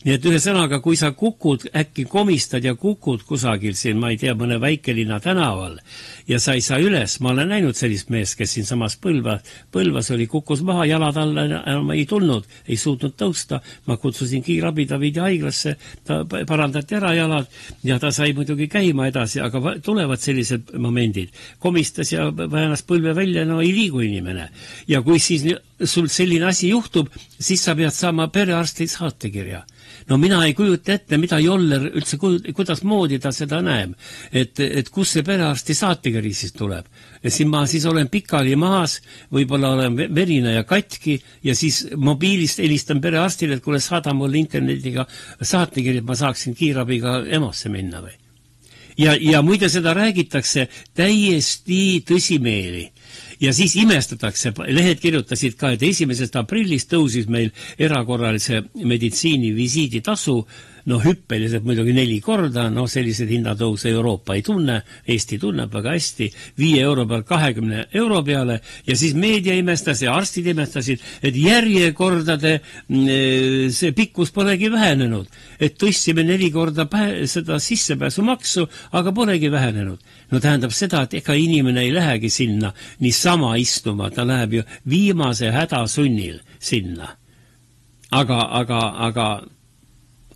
Nii et ühesõnaga, kui sa äkki komistad ja kukud kusagil siin, ma ei tea, mõne väikelinna tänaval ja sa ei saa üles, ma olen näinud sellist meest, kes siin samas Põlvas oli, kukkus maha, jalad alla enam ei tulnud, ei suutnud tõusta, ma kutsusin kiirabi, ta viidi haiglasse, ta parandati ära jalad ja ta sai muidugi käima edasi, aga tulevad sellised momendid. Komistas ja vähenas põlve välja, no ei liigu inimene. Ja kui siis sul selline asi juhtub, siis sa pead saama perearsti saatekirja. No mina ei kujuta ette, mida Joller üldse, kuidas moodi ta seda näeb, et kus see perearsti saatekiri siis tuleb. Ja siin ma siis olen pikali maas, võib-olla olen verine ja katki ja siis mobiilist helistan perearstile, et kuule saada mulle internetiga saatekiri, et ma saaksin kiirabiga EMO-sse minna või. Ja muide seda räägitakse täiesti tõsimeeli. Ja siis imestatakse, lehed kirjutasid ka, et 1. aprillist tõusis meil erakorralise meditsiini visiidi tasu, hüppeliselt muidugi 4 korda, sellised hinnatõuse Euroopa ei tunne, Eesti tunneb väga hästi, 5 euro peal 20 euro peale ja siis meedia imestas ja arstid imestasid, et järjekordade see pikkus polegi vähenenud, et tõstsime 4 korda seda sissepääsumaksu, aga polegi vähenenud. No tähendab seda, et ega inimene ei lähegi sinna niisama istuma, ta läheb ju viimase hädasunnil sinna. Aga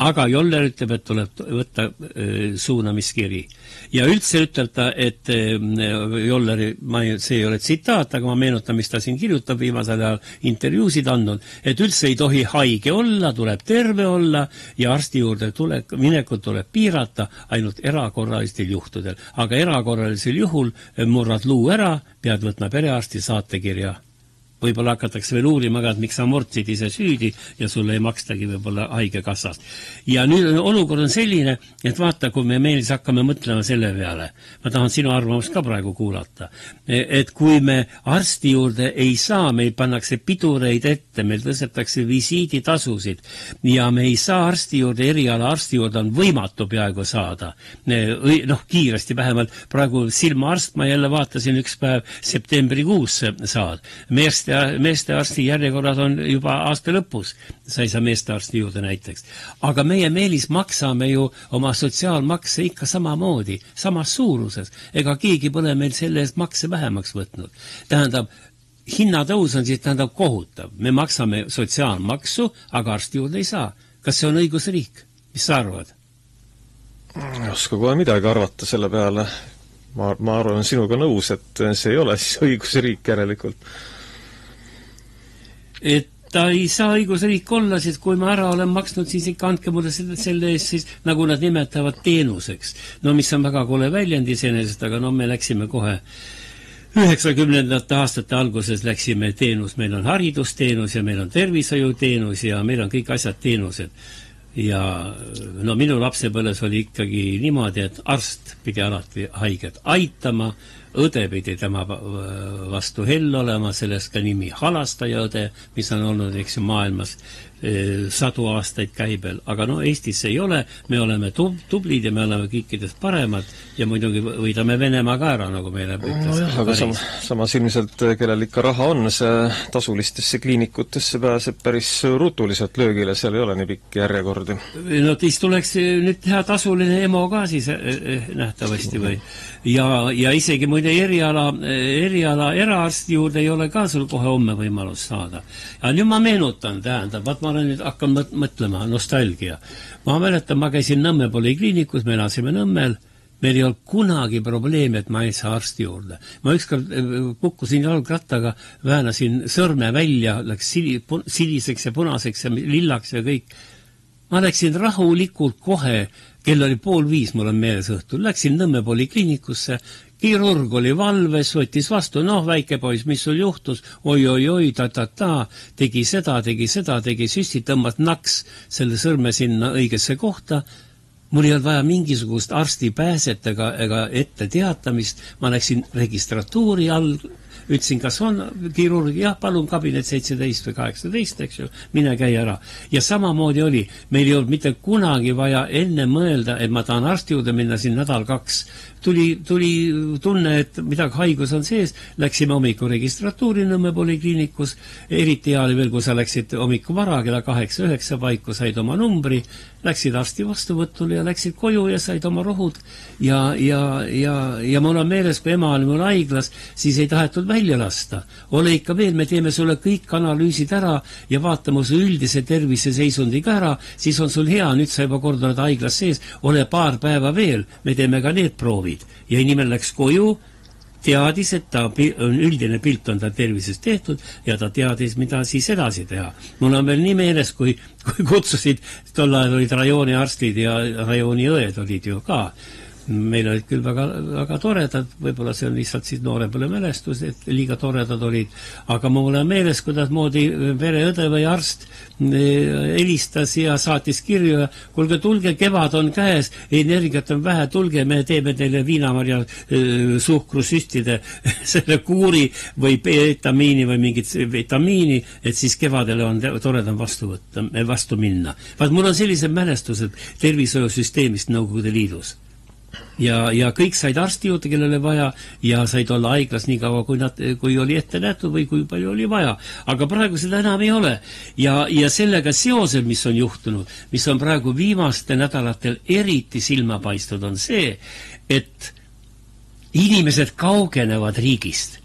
aga Joller ütleb, et tuleb võtta suunamiskiri. Ja üldse ütleb ta, et Jolleri, see ei ole tsitaat, aga ma meenutan, mis ta siin kirjutab viimasel ajal intervjuusid andnud, et üldse ei tohi haige olla, tuleb terve olla ja arsti juurde minekut tuleb piirata ainult erakorralistel juhtudel. Aga erakorralisel juhul murrad luu ära, pead võtma perearsti saatekirja. Võib-olla hakatakse veel uurima, et miks sa murdsid ise süüdi ja sulle ei makstagi võib-olla haigekassast. Ja nüüd olukord on selline, et vaata, kui me meeles hakkame mõtlema selle peale, ma tahan sinu arvamust ka praegu kuulata, et kui me arsti juurde ei saa, meil pannakse pidureid ette, meil tõstetakse visiiditasusid ja me ei saa arsti juurde, eriala arsti juurde on võimatu peaaegu saada. Kiiresti vähemalt, praegu silmaarst ma jälle vaatasin üks päev septembrikuus saad. Meestearsti järjekorrad on juba aasta lõpus, sa ei saa meestearsti juurde näiteks. Aga meie Meelis maksame ju oma sotsiaalmakse ikka samamoodi, samas suuruses. Ega keegi pole meil selle eest makse vähemaks võtnud. Tähendab, hinnatõus on siis tähendab kohutav. Me maksame sotsiaalmaksu, aga arsti juurde ei saa. Kas see on õigusriik? Mis sa arvad? Ei oska kohe midagi arvata selle peale. Ma arvan sinuga nõus, et see ei ole siis õigusriik järelikult. Et ta ei saa õigusriik olla, siis kui ma ära olen maksnud, siis ikka andke mulle selle eest siis, nagu nad nimetavad teenuseks. Mis on väga kole väljend iseenesest, aga me läksime kohe 90. aastate alguses läksime teenus, meil on haridusteenus ja meil on tervishoiuteenus ja meil on kõik asjad teenused. Ja minu lapsepõles oli ikkagi niimoodi, et arst pidi alati haiget aitama, õde pidi tema vastu hell olema, sellest ka nimi halastaja õde, mis on olnud maailmas sadu aastaid käibel, aga Eestis ei ole, me oleme tublid ja me oleme kõikidest paremad ja muidugi võidame Venemaa ka ära, nagu meile ütles. Aga samas ilmselt, kellel ikka raha on, see tasulistesse kliinikutesse pääseb päris rutuliselt löögile, seal ei ole nii pikk järjekordi. Siis tuleks nüüd teha tasuline EMO ka siis nähtavasti või ja isegi muide eriala eraarsti juurde ei ole ka sul kohe homme võimalus saada. Ja nüüd ma meenutan, tähendab, ma olen nüüd hakkan mõtlema, nostalgia. Ma mäletan, ma käisin Nõmme polikliinikus, me elasime Nõmmel, meil ei olnud kunagi probleemi, et ma ei saa arsti juurde. Ma ükskord kukkusin jalgrattaga, väänasin sõrme välja, läks siliseks ja punaseks ja lillaks ja kõik. Ma läksin rahulikult kohe, kell oli 4:30, mul on meeles õhtul, läksin Nõmme polikliinikusse, kirurg oli valves, võttis vastu, väike poiss, mis sul juhtus, oi, tegi seda, tegi süsti, tõmbas naks selle sõrme sinna õigesse kohta. Mul ei olnud vaja mingisugust arsti pääset ega ette teatamist, ma läksin registratuuri all, ütlesin, kas on kirurg, jah, palun kabinet 17 või 18, eks ju, mine käi ära. Ja samamoodi oli, meil ei olnud mitte kunagi vaja enne mõelda, et ma tahan arsti juurde minna siin nädal-2. Tuli tunne, et midagi haigus on sees, läksime hommiku registratuuri Nõmme polikliinikus, eriti hea oli veel, kui sa läksid hommiku vara, kella 8-9 paiku, said oma numbri, läksid arsti vastuvõtule ja läksid koju ja said oma rohud ja mul on meeles, kui ema oli mul haiglas, siis ei tahetud välja lasta. Ole ikka veel, me teeme sulle kõik analüüsid ära ja vaatame su üldise tervise seisundi ka ära, siis on sul hea, nüüd sa juba kord oled haiglas sees, ole paar päeva veel, me teeme ka need proovid. Ja inimene läks koju, teadis, et ta üldine pilt on ta tervisest tehtud ja ta teadis, mida siis edasi teha. Mul on veel nii meeles, kui kutsusid, tol ajal olid rajooni arstid ja rajooni õed olid ju ka. Meil olid küll väga toredad, võib-olla see on lihtsalt siis noorepõle mälestus, et liiga toredad olid, aga mul on meeles, kuidas moodi vereõde või arst helistas ja saatis kirju ja kuulge, tulge, kevad on käes, energiat on vähe, tulge, me teeme teile viinamarja suhkrusüstide selle kuuri või B-vitamiini või mingit vitamiini, et siis kevadele on toredam vastu minna. Vaat mul on sellised mälestused tervishoiusüsteemist Nõukogude Liidus. Ja kõik said arsti juurde, kellele vaja, ja said olla haiglas nii kaua, kui oli ette nähtud või kui palju oli vaja. Aga praegu seda enam ei ole. Ja sellega seoses, mis on juhtunud, mis on praegu viimaste nädalatel eriti silma paistnud, on see, et inimesed kaugenevad riigist.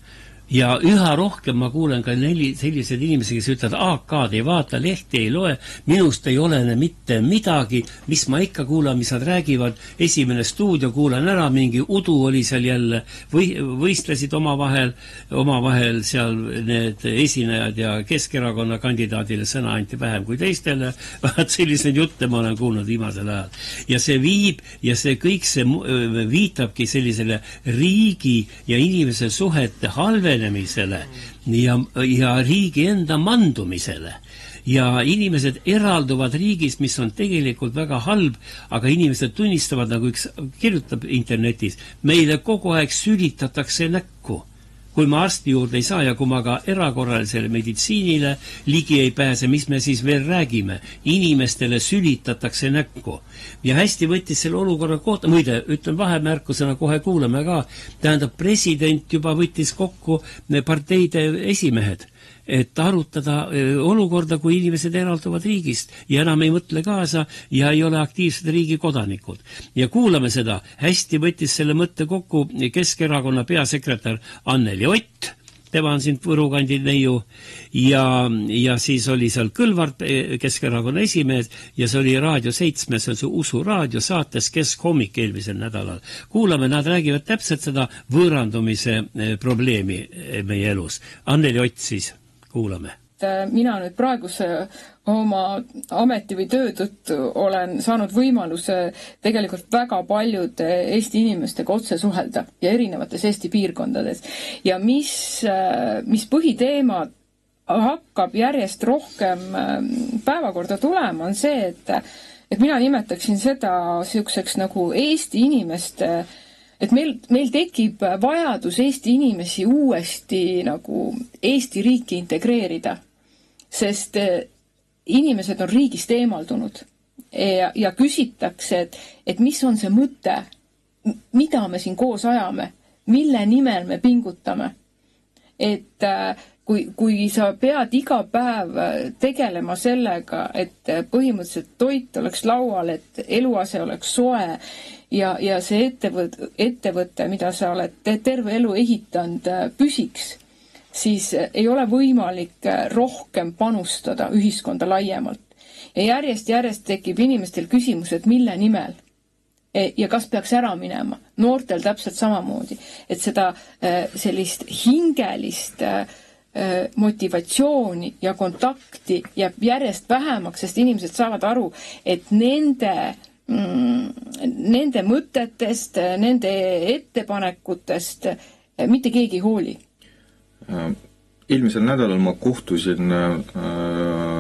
Ja üha rohkem ma kuulen ka sellised inimesi, kes ütlevad, AK-d ei vaata, lehti ei loe, minust ei olene mitte midagi, mis ma ikka kuulan, mis nad räägivad, esimene stuudio kuulan ära, mingi udu oli seal jälle, võistlesid omavahel seal need esinejad ja Keskerakonna kandidaadile sõna anti vähem kui teistele, vaat selliseid jutte ma olen kuulnud viimasel ajal. Ja see viib, ja see kõik see viitabki sellisele riigi ja inimese suhete halvenemisele ja riigi enda mandumisele. Ja inimesed eralduvad riigist, mis on tegelikult väga halb, aga inimesed tunnistavad, nagu üks kirjutab internetis, meile kogu aeg sülitatakse näkku. Kui ma arsti juurde ei saa ja kui ma ka erakorralisele meditsiinile ligi ei pääse, mis me siis veel räägime? Inimestele sülitatakse näkku. Ja hästi võttis selle olukorra kohta, muide, ütlen vahemärkusena, kohe kuuleme ka, tähendab, president juba võttis kokku parteide esimehed, et arutada olukorda, kui inimesed eralduvad riigist ja enam ei mõtle kaasa ja ei ole aktiivsed riigi kodanikud. Ja kuulame seda, hästi võttis selle mõtte kokku Keskerakonna peasekretär Anneli Ott, tema on siin Võrukandi neiu, ja siis oli seal Kõlvart, Keskerakonna esimees, ja see oli Raadio 7, see on see Usu raadio saates Keskhommik eelmisel nädalal. Kuulame, nad räägivad täpselt seda võõrandumise probleemi meie elus. Anneli Ott siis. Kuulame. Mina nüüd praeguse oma ameti või töö tõttu olen saanud võimaluse tegelikult väga paljude Eesti inimestega otse suhelda ja erinevates Eesti piirkondades. Ja mis põhiteemad hakkab järjest rohkem päevakorda tulema, on see, et mina nimetaksin seda selliseks nagu Eesti inimeste, et meil tekib vajadus Eesti inimesi uuesti nagu Eesti riiki integreerida, sest inimesed on riigist eemaldunud ja küsitakse, et mis on see mõte, mida me siin koos ajame, mille nimel me pingutame. Et kui sa pead iga päev tegelema sellega, et põhimõtteliselt toit oleks laual, et eluase oleks soe, ja see ettevõte, mida sa oled terve elu ehitanud, püsiks, siis ei ole võimalik rohkem panustada ühiskonda laiemalt. Ja järjest tekib inimestel küsimus, et mille nimel ja kas peaks ära minema. Noortel täpselt samamoodi, et seda sellist hingelist motivatsiooni ja kontakti jääb järjest vähemaks, sest inimesed saavad aru, et nende mõtetest, nende ettepanekutest mitte keegi hooli. Eelmisel nädalal ma kohtusin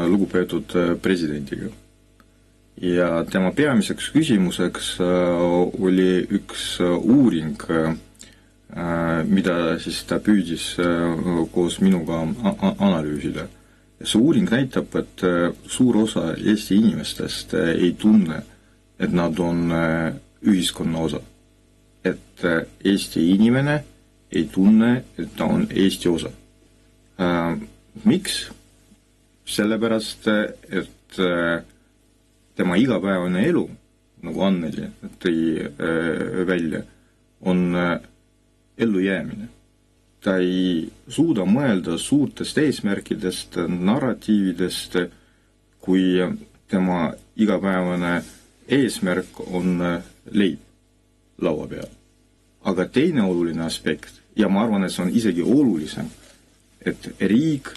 lugupeetud presidendiga ja tema peamiseks küsimuseks oli üks uuring, mida siis ta püüdis koos minuga analüüsida. See uuring näitab, et suur osa Eesti inimestest ei tunne, et nad on ühiskonna osa. Et Eesti inimene ei tunne, et ta on Eesti osa. Miks? Sellepärast, et tema igapäevane elu, nagu Anneli tõi välja, on ellujäämine. Ta ei suuda mõelda suurtest eesmärkidest, narratiividest, kui tema igapäevane eesmärk on leib laua peal. Aga teine oluline aspekt, ja ma arvan, et see on isegi olulisem, et riik,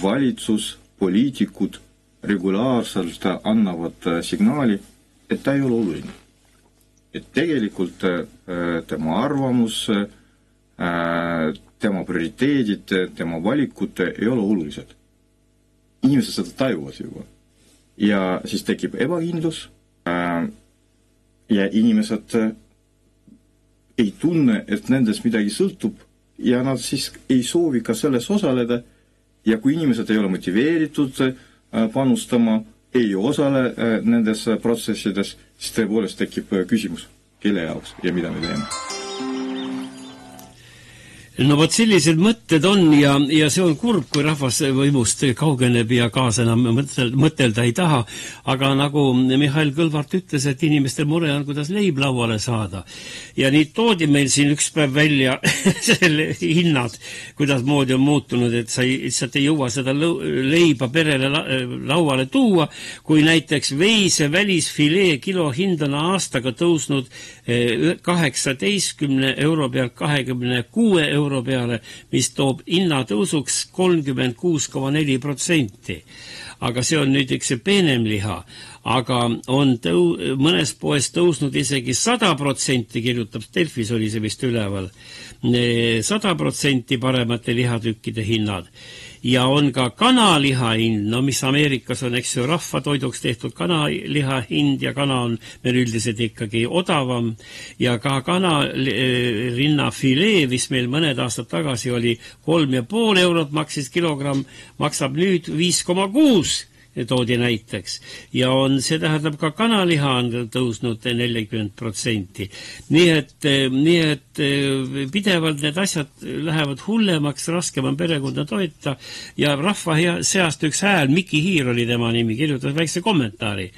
valitsus, poliitikud regulaarselt annavad signaali, et ta ei ole oluline. Et tegelikult tema arvamus, tema prioriteedid, tema valikud ei ole olulised. Inimesed seda tajuvad juba. Ja siis tekib ebakindlus, ja inimesed ei tunne, et nendest midagi sõltub ja nad siis ei soovi ka selles osaleda ja kui inimesed ei ole motiveeritud panustama, ei osale nendes protsessides, siis tõepoolest tekib küsimus, kelle jaoks ja mida me teeme. No vot sellised mõtted on ja see on kurb, kui rahvas võimust kaugeneb ja kaasa enam mõtelda ei taha, aga nagu Mihhail Kõlvart ütles, et inimestel mure on, kuidas leib lauale saada. Ja nii toodi meil siin üks päev välja selle hinnad, kuidas moodi on muutunud, et sa lihtsalt ei jõua seda leiba perele lauale tuua, kui näiteks veise välisfilee kilo hind on aastaga tõusnud 18 euro pealt 26 euro peale, mis toob hinnatõusuks 36,4%. Aga see on nüüd üks peenem liha, aga on mõnes poes tõusnud isegi 100%, kirjutab Delfis oli see vist üleval, 100% paremate lihatükkide hinnad. Ja on ka kanaliha hind, no mis Ameerikas on, eks ju, rahvatoiduks tehtud kanaliha hind ja kana on meil üldiselt ikkagi odavam ja ka kanarinnafillee, mis meil mõned aastad tagasi oli 3,5 eurot maksis kilogramm, maksab nüüd 5,6 toodi näiteks ja see tähendab ka kanaliha on tõusnud 40%. Nii et pidevalt need asjad lähevad hullemaks, raskem on perekonda toeta ja rahva seast üks hääl, Miki Hiir oli tema nimi, kirjutas väikse kommentaari.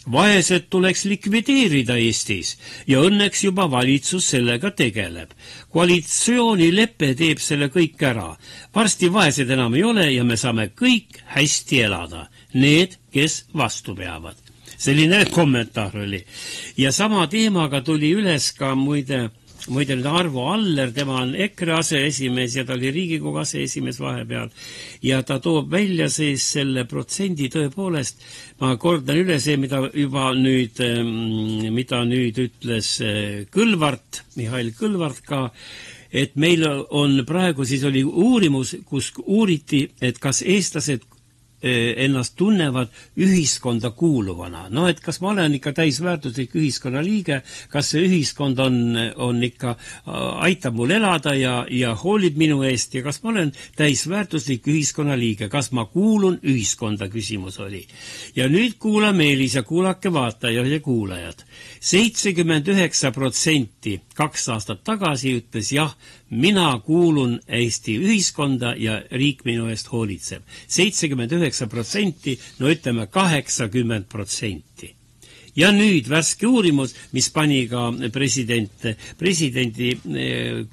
Vaesed tuleks likvideerida Eestis ja õnneks juba valitsus sellega tegeleb. Koalitsioonilepe teeb selle kõik ära. Varsti vaesed enam ei ole ja me saame kõik hästi elada. Need, kes vastu peavad. Selline kommentaar oli. Ja sama teemaga tuli üles ka muide nüüd Arvo Aller, tema on EKRE aseesimees ja ta oli Riigikogu aseesimees vahepeal ja ta toob välja siis selle protsendi tõepoolest, ma kordan üle see, mida nüüd ütles Kõlvart, Mihhail Kõlvart ka, et meil on praegu siis oli uurimus, kus uuriti, et kas eestlased ennast tunnevad ühiskonda kuuluvana. No, et kas ma olen ikka täisväärtuslik ühiskonna liige, kas see ühiskond on ikka, aitab mul elada ja hoolib minu eest ja kas ma olen täisväärtuslik ühiskonna liige, kas ma kuulun ühiskonda, küsimus oli. Ja nüüd kuulame Eelis ja kuulake vaatajad ja kuulajad. 79% 2 aastat tagasi ütles jah, mina kuulun Eesti ühiskonda ja riik minu eest hoolitseb. 79%, no ütleme 80%. Ja nüüd värske uurimus, mis pani ka presidendi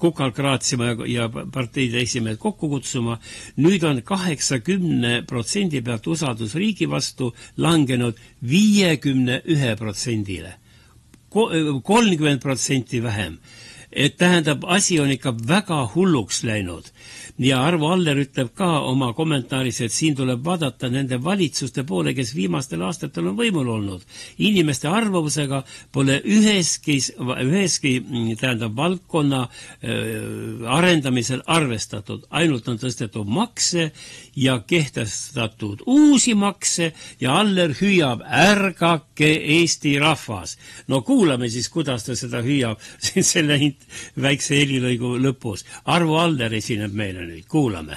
kukal kraatsima ja parteide esimehed kokku kutsuma, nüüd on 80% pealt usaldus riigi vastu langenud 51%-le. 30% vähem. Et tähendab, asi on ikka väga hulluks läinud. Ja Arvo Aller ütleb ka oma kommentaaris, et siin tuleb vaadata nende valitsuste poole, kes viimastel aastatel on võimul olnud. Inimeste arvavusega pole üheski tähendab valdkonna arendamisel arvestatud. Ainult on tõstetud makse ja kehtestatud uusi makse ja Aller hüüab, ärgake Eesti rahvas. No kuulame siis, kuidas ta seda hüüab selle väikse helilõigu lõpus. Arvo Aller esineb meile nüüd, kuulame.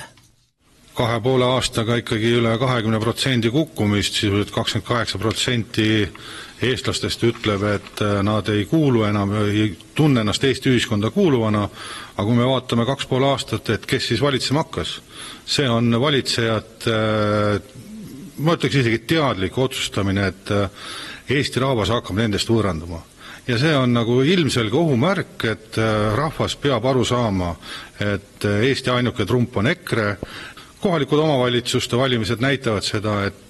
2,5 aastaga ikkagi üle 20% kukkumist, sisuliselt 28% eestlastest ütleb, et nad ei kuulu enam, ei tunne ennast Eesti ühiskonda kuuluvana, aga kui me vaatame 2,5 aastat, et kes siis valitsema hakkas, see on valitsejad, ma ütleks isegi teadlik otsustamine, et Eesti rahvas hakkab nendest võõranduma. Ja see on nagu ilmselge ohumärk, et rahvas peab aru saama, et Eesti ainuke trump on EKRE. Kohalikud omavalitsuste valimised näitavad seda, et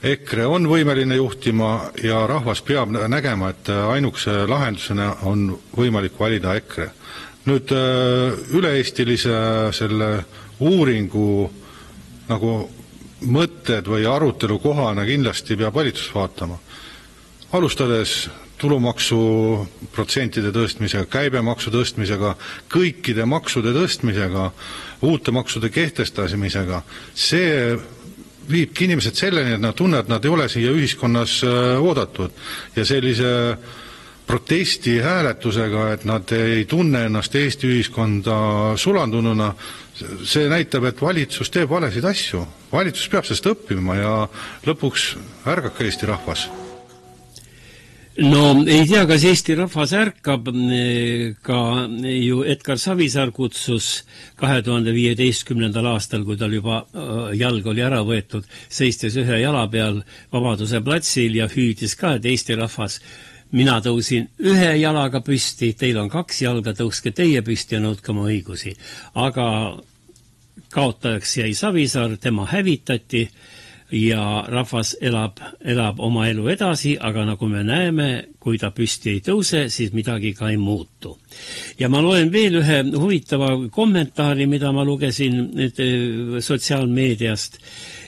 EKRE on võimeline juhtima ja rahvas peab nägema, et ainukese lahendusena on võimalik valida EKRE. Nüüd üle-eestilise selle uuringu nagu mõtted või arutelu kohana kindlasti peab valitsus vaatama. Alustades tulumaksu protsentide tõstmisega, käibemaksu tõstmisega, kõikide maksude tõstmisega, uute maksude kehtestamisega, see viibki inimesed selleni, et nad tunnevad, et nad ei ole siia ühiskonnas oodatud ja sellise protesti hääletusega, et nad ei tunne ennast Eesti ühiskonda sulandununa, see näitab, et valitsus teeb valesid asju. Valitsus peab sellest õppima ja lõpuks ärgake Eesti rahvas. No ei tea, kas Eesti rahvas ärkab, ka ju Edgar Savisaar kutsus 2015. aastal, kui tal juba jalg oli ära võetud, seistes ühe jala peal Vabaduse platsil ja hüüdis ka, et Eesti rahvas, mina tõusin ühe jalaga püsti, teil on 2 jalga, tõuske teie püsti ja nõudke oma õigusi. Aga kaotajaks jäi Savisaar, tema hävitati ja rahvas elab oma elu edasi, aga nagu me näeme, kui ta püsti ei tõuse, siis midagi ka ei muutu. Ja ma loen veel ühe huvitava kommentaari, mida ma lugesin sotsiaalmeediast,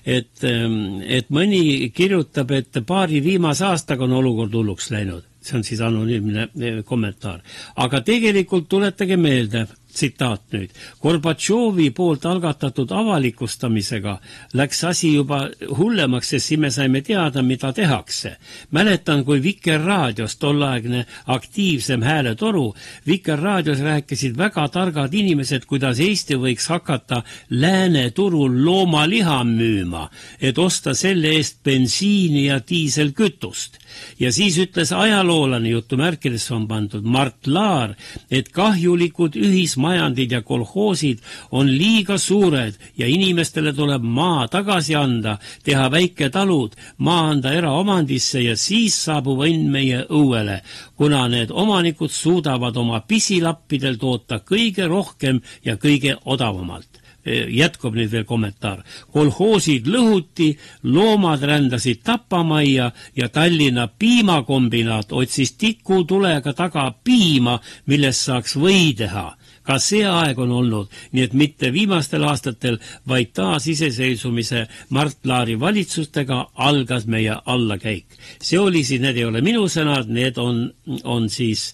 et mõni kirjutab, et paari viimase aastaga on olukord hulluks läinud. See on siis anonüümne kommentaar. Aga tegelikult tuletage meelde, tsitaat nüüd, Gorbatšovi poolt algatatud avalikustamisega läks asi juba hullemaks, sest siin me saime teada, mida tehakse. Mäletan, kui Vikerraadios tolleaegne aktiivsem hääletoru, Vikerraadios rääkisid väga targad inimesed, kuidas Eesti võiks hakata lääne turul loomaliha müüma, et osta selle eest bensiini ja diiselkütust. Ja siis ütles ajaloolane, jutumärkidesse on pandud Mart Laar, et kahjulikud ühismajandid ja kolhoosid on liiga suured ja inimestele tuleb maa tagasi anda, teha väiketalud, maa anda eraomandisse ja siis saabub õnn meie õuele, kuna need omanikud suudavad oma pisilappidel toota kõige rohkem ja kõige odavamalt. Jätkub nüüd veel kommentaar. Kolhoosid lõhuti, loomad rändasid Tapamajja ja Tallinna piimakombinaat otsis tikutulega taga piima, millest saaks või teha. Ka see aeg on olnud, nii et mitte viimastel aastatel, vaid taasiseseisvumise Mart Laari valitsustega algas meie allakäik. See oli siis, need ei ole minu sõnad, need on siis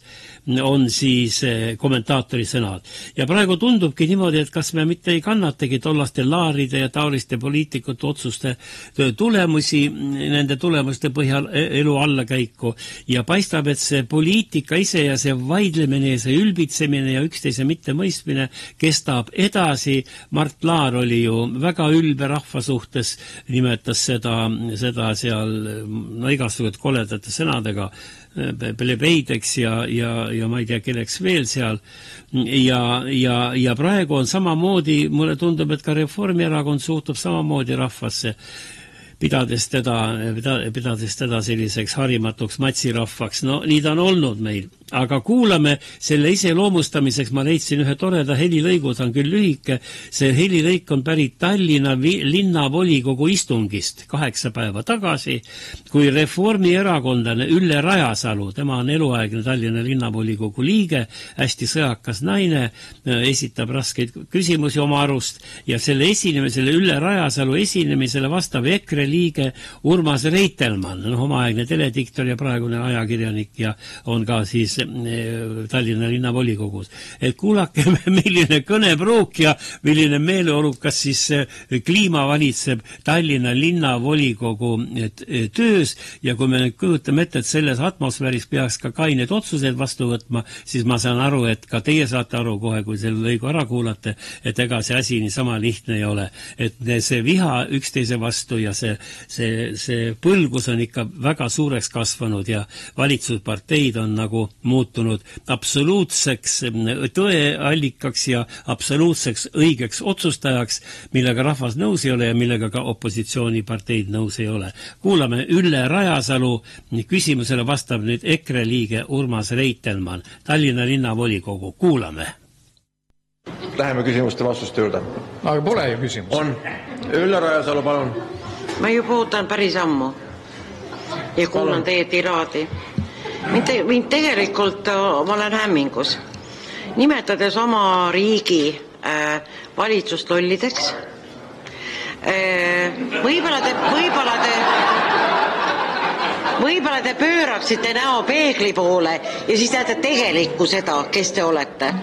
kommentaatori sõnad. Ja praegu tundubki niimoodi, et kas me mitte ei kannatagi tollaste Laaride ja taoliste poliitikute otsuste tulemusi, nende tulemuste põhjal elu allakäiku ja paistab, et see poliitika ise ja see vaidlemine ja see ülbitsemine ja üksteise mitte mõistmine kestab edasi. Mart Laar oli ju väga ülbe rahva suhtes, nimetas seda seal igasugused koledate sõnadega plebeideks ja ma ei tea, kelleks veel seal. Ja praegu on samamoodi, mulle tundub, et ka Reformierakond suhtub samamoodi rahvasse, pidades teda selliseks harimatuks matsirahvaks. No nii ta on olnud meil. Aga kuulame selle iseloomustamiseks, ma leidsin ühe toreda helilõigu, ta on küll lühike, see helilõik on pärit Tallinna linnavolikogu istungist 8 päeva tagasi, kui reformierakondlane Ülle Rajasalu, tema on eluaegne Tallinna linnavolikogu liige, hästi sõjakas naine, esitab raskeid küsimusi oma arust ja selle Ülle Rajasalu esinemisele vastab EKRE liige Urmas Reitelmann, omaaegne telediktor ja praegune ajakirjanik ja on ka siis Tallinna linnavolikogus. Et kuulake, milline kõnepruuk ja milline meeleolukas siis kliima valitseb Tallinna linnavolikogu töös ja kui me nüüd kujutame ette, et selles atmosfääris peaks ka kained otsused vastu võtma, siis ma saan aru, et ka teie saate aru kohe, kui selle lõigu ära kuulate, et ega see asi nii sama lihtne ei ole. Et see viha üksteise vastu ja see põlgus on ikka väga suureks kasvanud ja valitsusparteid on nagu muutunud absoluutseks tõeallikaks ja absoluutseks õigeks otsustajaks, millega rahvas nõus ei ole ja millega ka opositsiooniparteid nõus ei ole. Kuulame Ülle Rajasalu küsimusele vastab nüüd EKRE liige Urmas Reitelmann, Tallinna linnavolikogu. Kuulame. Läheme küsimuste vastuste juurde. Aga pole ju küsimus. On. Ülle Rajasalu, palun. Ma juba ootan päris ammu ja kuulan teie tiraadi. Mind tegelikult ma olen hämmingus. Nimetades oma riigi valitsust lollideks, võib-olla te pööraksite näo peegli poole ja siis näete tegelikku seda, kes te olete.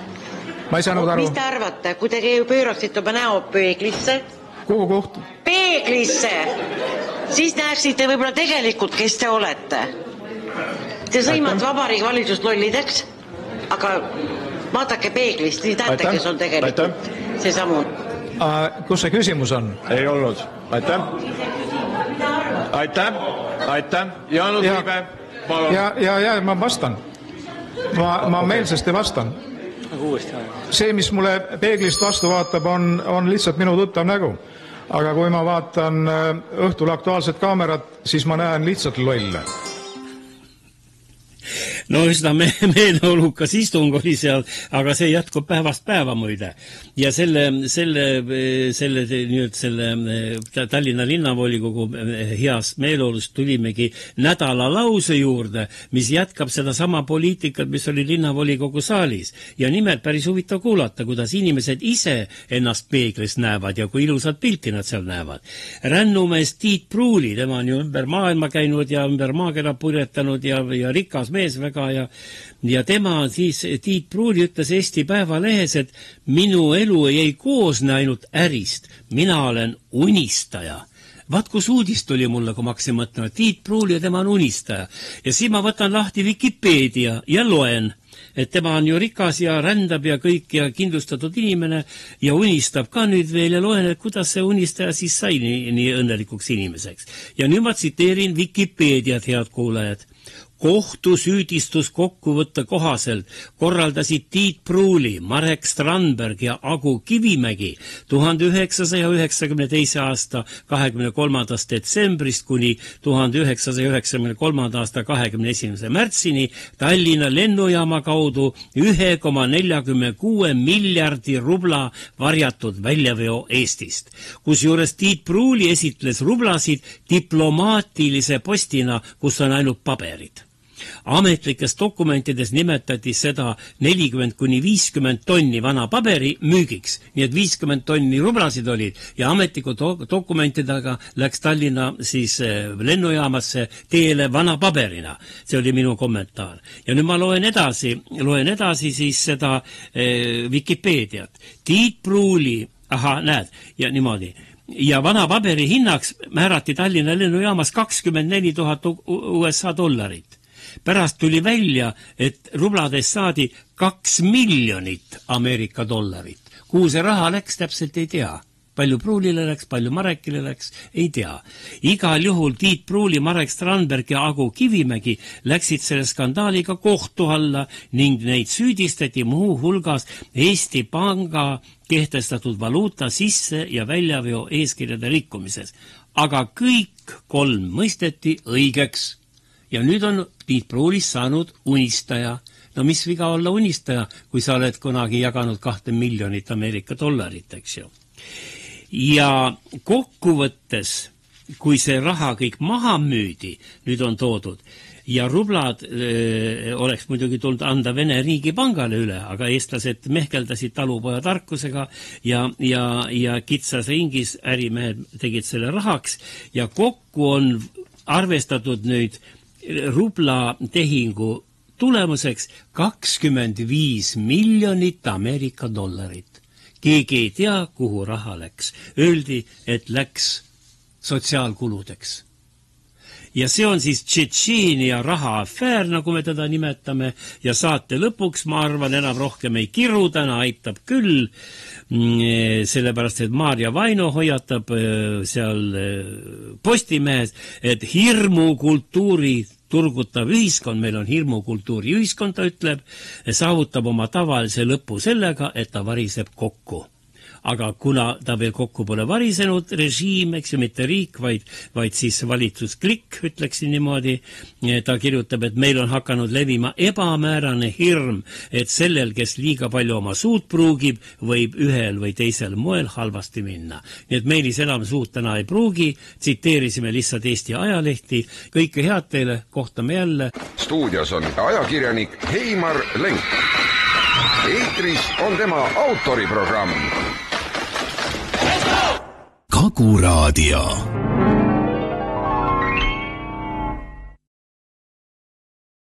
Ma ei saanud aru. Mis te arvate, kui te pööraksite oma näo peeglisse? Kuhu kohta? Peeglisse! Siis näeksite võib-olla tegelikult, kes te olete. Te sõimad vabariigi valitsust lollideks, aga vaadake peeglist, nii teate, kes on tegelikult see samu. Kus see küsimus on? Ei olnud. Aitäh. Jaanus Viibe. Ja ma vastan. Ma meelsasti vastan. See, mis mulle peeglist vastu vaatab, on lihtsalt minu tuttav nägu. Aga kui ma vaatan õhtul Aktuaalset kaamerat, siis ma näen lihtsalt lolle. No üsna meeleolukas istung oli seal, aga see jätkub päevast päeva muide. Ja selle Tallinna linnavolikogu heast meeleolust tulimegi nädala lause juurde, mis jätkab seda sama poliitikat, mis oli linnavolikogu saalis. Ja nimelt päris huvitav kuulata, kuidas inimesed ise ennast peeglis näevad ja kui ilusat pilti nad seal näevad. Rännumees Tiit Pruuli, tema on ju ümber maailma käinud ja ümber maakera purjetanud ja rikas mees väga ja tema siis, Tiit Pruuli ütles Eesti Päevalehes, et minu elu ei koosne ainult ärist, mina olen unistaja. Vaat kus uudist tuli mulle, kui ma hakkasin mõtlema, Tiit Pruuli ja tema on unistaja. Ja siis ma võtan lahti Wikipedia ja loen, et tema on ju rikas ja rändab ja kõik ja kindlustatud inimene ja unistab ka nüüd veel ja loen, et kuidas see unistaja siis sai nii õnnelikuks inimeseks. Ja nüüd ma tsiteerin Wikipediat, head kuulajad. Kohtusüüdistus kokkuvõtte kohaselt korraldasid Tiit Pruuli, Marek Strandberg ja Agu Kivimägi 1992. aasta 23. detsembrist kuni 1993. aasta 21. märtsini Tallinna lennujaama kaudu 1,46 miljardi rubla varjatud väljaveo Eestist. Kusjuures Tiit Pruuli esitles rublasid diplomaatilise postina, kus on ainult paberid. Ametlikes dokumentides nimetati seda 40–50 tonni vana paberi müügiks, nii et 50 tonni rublasid olid ja ametliku dokumentidega läks Tallinna siis lennujaamasse teele vana paberina. See oli minu kommentaar. Ja nüüd ma loen edasi siis seda Wikipediat. Tiit Pruuli, näed, ja niimoodi. Ja vana paberi hinnaks määrati Tallinna lennujaamas 24 000 USA dollarit. Pärast tuli välja, et rublades saadi 2 miljonit Ameerika dollarit. Kuhu see raha läks, täpselt ei tea. Palju Pruulile läks, palju Marekile läks, ei tea. Igal juhul Tiit Pruuli, Marek Strandberg ja Agu Kivimägi läksid selle skandaaliga kohtu alla ning neid süüdistati muu hulgas Eesti Panga kehtestatud valuuta sisse- ja väljaveo eeskirjade rikkumises. Aga kõik 3 mõisteti õigeks. Ja nüüd on Tiit Pruulist saanud unistaja. No mis viga olla unistaja, kui sa oled kunagi jaganud 2 miljonit Ameerika dollarit, eks ju. Ja kokkuvõttes, kui see raha kõik maha müüdi, nüüd on toodud, ja rublad oleks muidugi tulnud anda Vene riigipangale üle, aga eestlased mehkeldasid talupoja tarkusega ja kitsas ringis ärimehed tegid selle rahaks ja kokku on arvestatud nüüd rubla tehingu tulemuseks 25 miljonit Ameerika dollarit. Keegi ei tea, kuhu raha läks. Öeldi, et läks sotsiaalkuludeks. Ja see on siis Tšetšeenia rahaafäär, nagu me teda nimetame, ja saate lõpuks, ma arvan, enam rohkem ei kiru, täna aitab küll, sellepärast, et Maarja Vaino hoiatab seal Postimehes, et hirmukultuuri turgutav ühiskond, meil on hirmukultuuri ühiskond, ta ütleb, saavutab oma tavalise lõpu sellega, et ta variseb kokku. Aga kuna ta veel kokku pole varisenud režiim, eks ju, mitte riik, vaid siis valitsusklikk, ütleksin niimoodi, ta kirjutab, et meil on hakanud levima ebamäärane hirm, et sellel, kes liiga palju oma suud pruugib, võib ühel või teisel moel halvasti minna. Nii et Meelis enam suud täna ei pruugi, tsiteerisime lihtsalt Eesti ajalehti, kõike head teile, kohtame jälle. Stuudios on ajakirjanik Heimar Lenk. Eetris on tema autoriprogramm. Kagu Raadio.